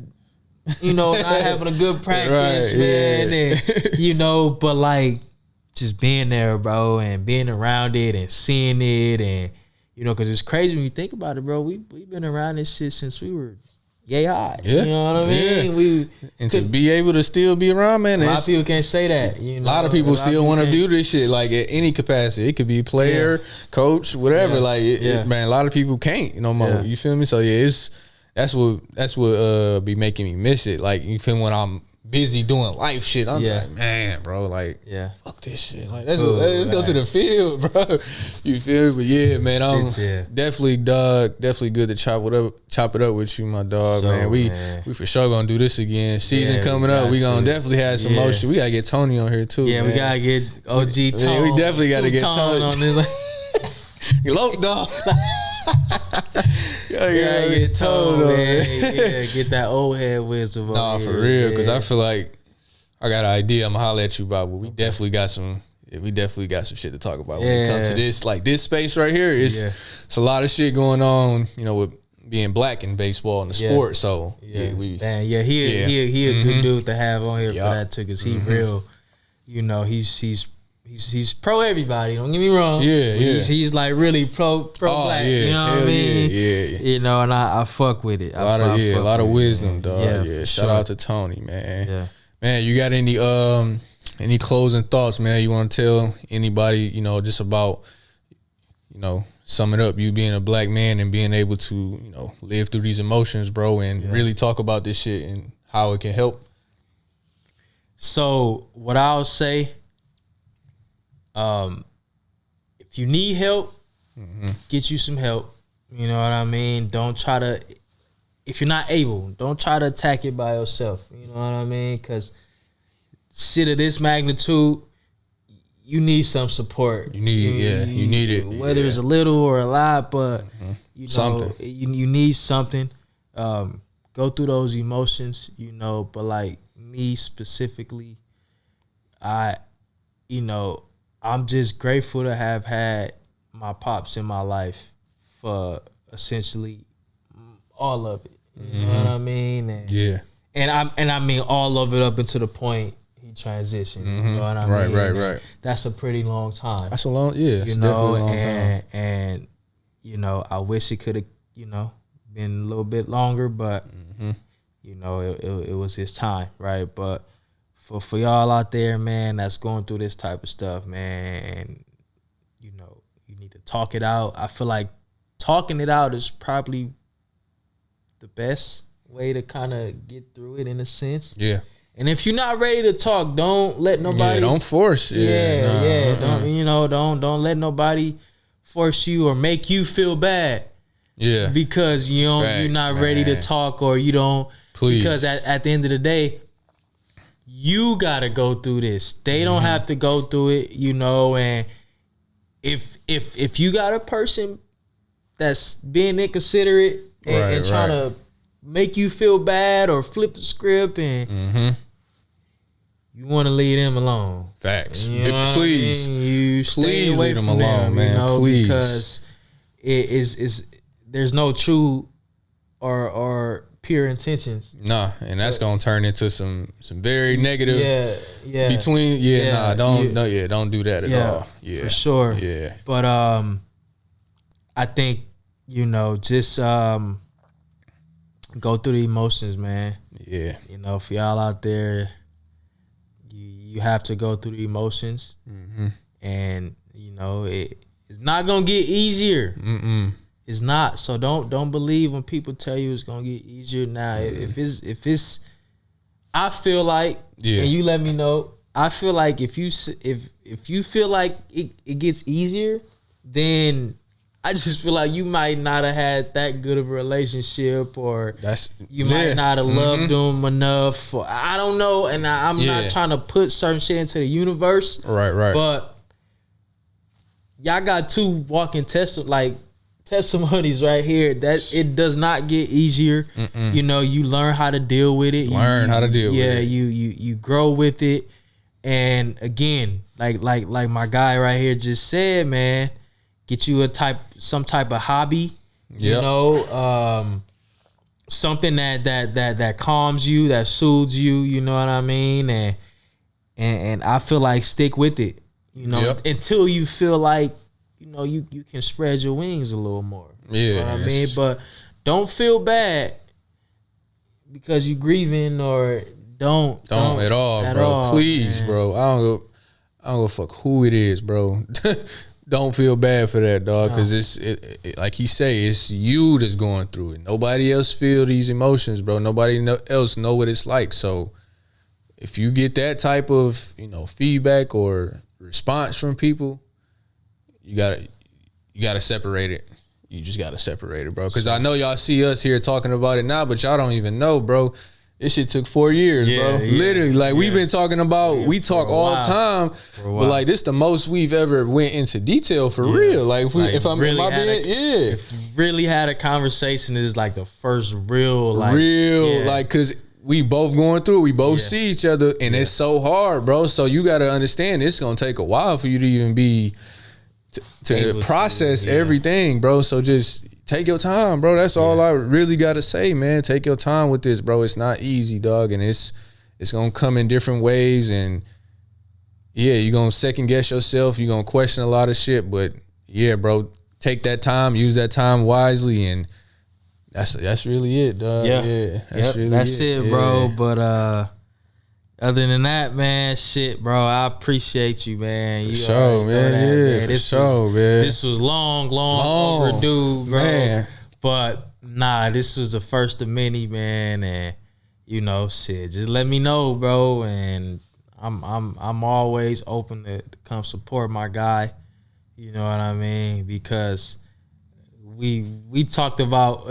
you know, not having a good practice, man, and, you know, but like just being there, bro, and being around it and seeing it, and you know, because it's crazy when you think about it, bro. We've been around this shit since we were high. You know what I mean? And to be able to still be around, man. A lot of people can't say that. You know? A lot of people still want to do this shit, like at any capacity. It could be player, coach, whatever. Like, man, a lot of people can't no more. You feel me? So that's what be making me miss it. Like, you feel me? When I'm busy doing life shit, I'm like, man, bro, like, fuck this shit. Like, let's go to the field, bro. You feel me? But yeah, man, I'm definitely good to chop it up with you, my dog, man. We for sure gonna do this again. Season coming up, we gonna definitely have some more shit. We gotta get Tony on here too. Yeah, man. We gotta get OG Tone. Yeah, we definitely gotta get Tony on this. Low dog. Yeah, get Tone, man. Yeah, get that old head wisdom. Nah, for real, because I feel like I got an idea I'm gonna holler at you about, but we definitely got some shit to talk about when it comes to this. Like, this space right here it's a lot of shit going on, you know, with being black in baseball and the sport. So he a good dude to have on here for that too, because he real, you know, he's pro everybody. Don't get me wrong. He's like really pro black. You know what I mean? You know, and I fuck with it. A lot of wisdom, dog. Shout out to Tony, man. Man, you got any closing thoughts, man? You want to tell anybody, you know, just about, you know, summing up you being a black man and being able to, you know, live through these emotions, bro, and really talk about this shit and how it can help? So what I'll say, if you need help, get you some help. You know what I mean? Don't try to, if you're not able, don't try to attack it by yourself. You know what I mean? Because shit of this magnitude, you need some support. You need it. Whether it's a little or a lot, but you know, you need something. Go through those emotions, you know. But like me specifically, I'm just grateful to have had my pops in my life for essentially all of it. You know what I mean? And I mean all of it up until the point he transitioned. You know what I mean? Right. That's a pretty long time. That's a long, you know, definitely a long time. And you know, I wish it could have, you know, been a little bit longer, but you know, it was his time, right? But for y'all out there, man, that's going through this type of stuff, man, you know, you need to talk it out. I feel like talking it out is probably the best way to kind of get through it in a sense. Yeah. And if you're not ready to talk, don't let nobody. Don't force. Don't let nobody force you or make you feel bad. Yeah. Because you're not ready to talk, or you don't. Please. Because at the end of the day, you gotta go through this. They don't have to go through it, you know. And if you got a person that's being inconsiderate and trying to make you feel bad or flip the script, and you want to leave them alone. Facts. You know please, I mean? You please leave them alone, man. You know, please, because it is there's no true or pure intentions. Nah, and that's gonna turn into some very negative. Don't do that at all. Yeah, for sure. Yeah, but I think, you know, just go through the emotions, man. Yeah, you know, for y'all out there, you have to go through the emotions, and you know it's not gonna get easier. It's not. So don't believe when people tell you it's gonna get easier. Now, if it's, I feel like, and you let me know. I feel like if you feel like it gets easier, then I just feel like you might not have had that good of a relationship, or you might not have loved them enough, or I don't know. And I'm not trying to put certain shit into the universe, right. But y'all got two walking testimonies right here that it does not get easier. You know, you learn how to deal with it. You grow with it. And again, like my guy right here just said, man, get you some type of hobby. You know, something that calms you, that soothes you. You know what I mean? And I feel like stick with it. You know, until you feel like, you know, you can spread your wings a little more. You know what I mean? But don't feel bad because you grieving, or don't at all, bro. Please, man. Bro. I don't go fuck who it is, bro. Don't feel bad for that, dog, because it's like he say, it's you that's going through it. Nobody else feel these emotions, bro. Nobody else know what it's like. So if you get that type of feedback or response from people, you gotta separate it. You just gotta separate it, bro. Because I know y'all see us here talking about it now, but y'all don't even know, bro. This shit took 4 years, bro. Literally, like we've been talking about. We talk all the time, but like this the most we've ever went into detail for real. Like if I'm really if really had a conversation, it is like the first real, like because we both going through it. We both see each other, and it's so hard, bro. So you got to understand, it's gonna take a while for you to even be to process everything, bro. So just take your time, bro. That's all I really gotta say, man. Take your time with this, bro. It's not easy, dog, and it's gonna come in different ways, and you're gonna second guess yourself. You're gonna question a lot of shit, but bro, take that time, use that time wisely, and that's really it, dog. That's it, bro. But other than that, man, shit, bro, I appreciate you, man. For sure, man. This was long overdue, bro. Man. But this was the first of many, man. And shit, just let me know, bro. And I'm always open to come support my guy. You know what I mean? Because we talked about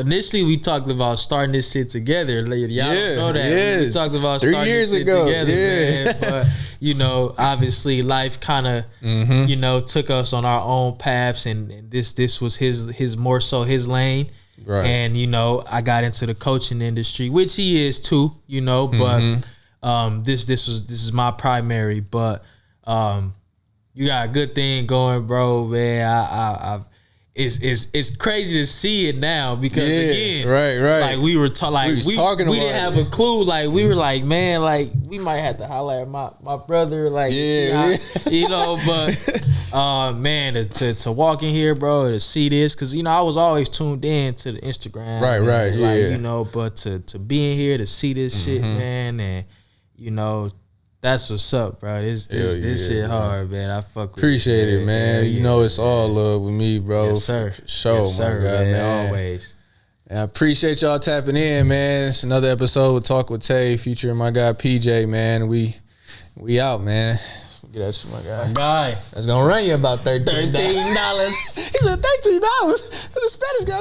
starting this shit together. Y'all don't know that. We talked about 3 years ago together, man. But obviously life kind of took us on our own paths, and this was his more so his lane. Right. And I got into the coaching industry, which he is too, but this is my primary. But you got a good thing going, bro, man. It's crazy to see it now because again, right. Like we were talking, we didn't have a clue. Like we were like, man, like we might have to holler at my brother, like see how, but man, to walk in here, bro, to see this, because I was always tuned in to the Instagram, right, but to be in here to see this shit, man, and that's what's up, bro. This shit hard, man. I fuck with appreciate it, man. It's all love with me, bro. Yes, sir. For sure, my God, man. Always. And I appreciate y'all tapping in, man. It's another episode of Talk With Tay, featuring my guy PJ, man. We out, man. Get that shit, my guy. My guy. That's gonna run you about $13. $13. He said $13. The Spanish guy.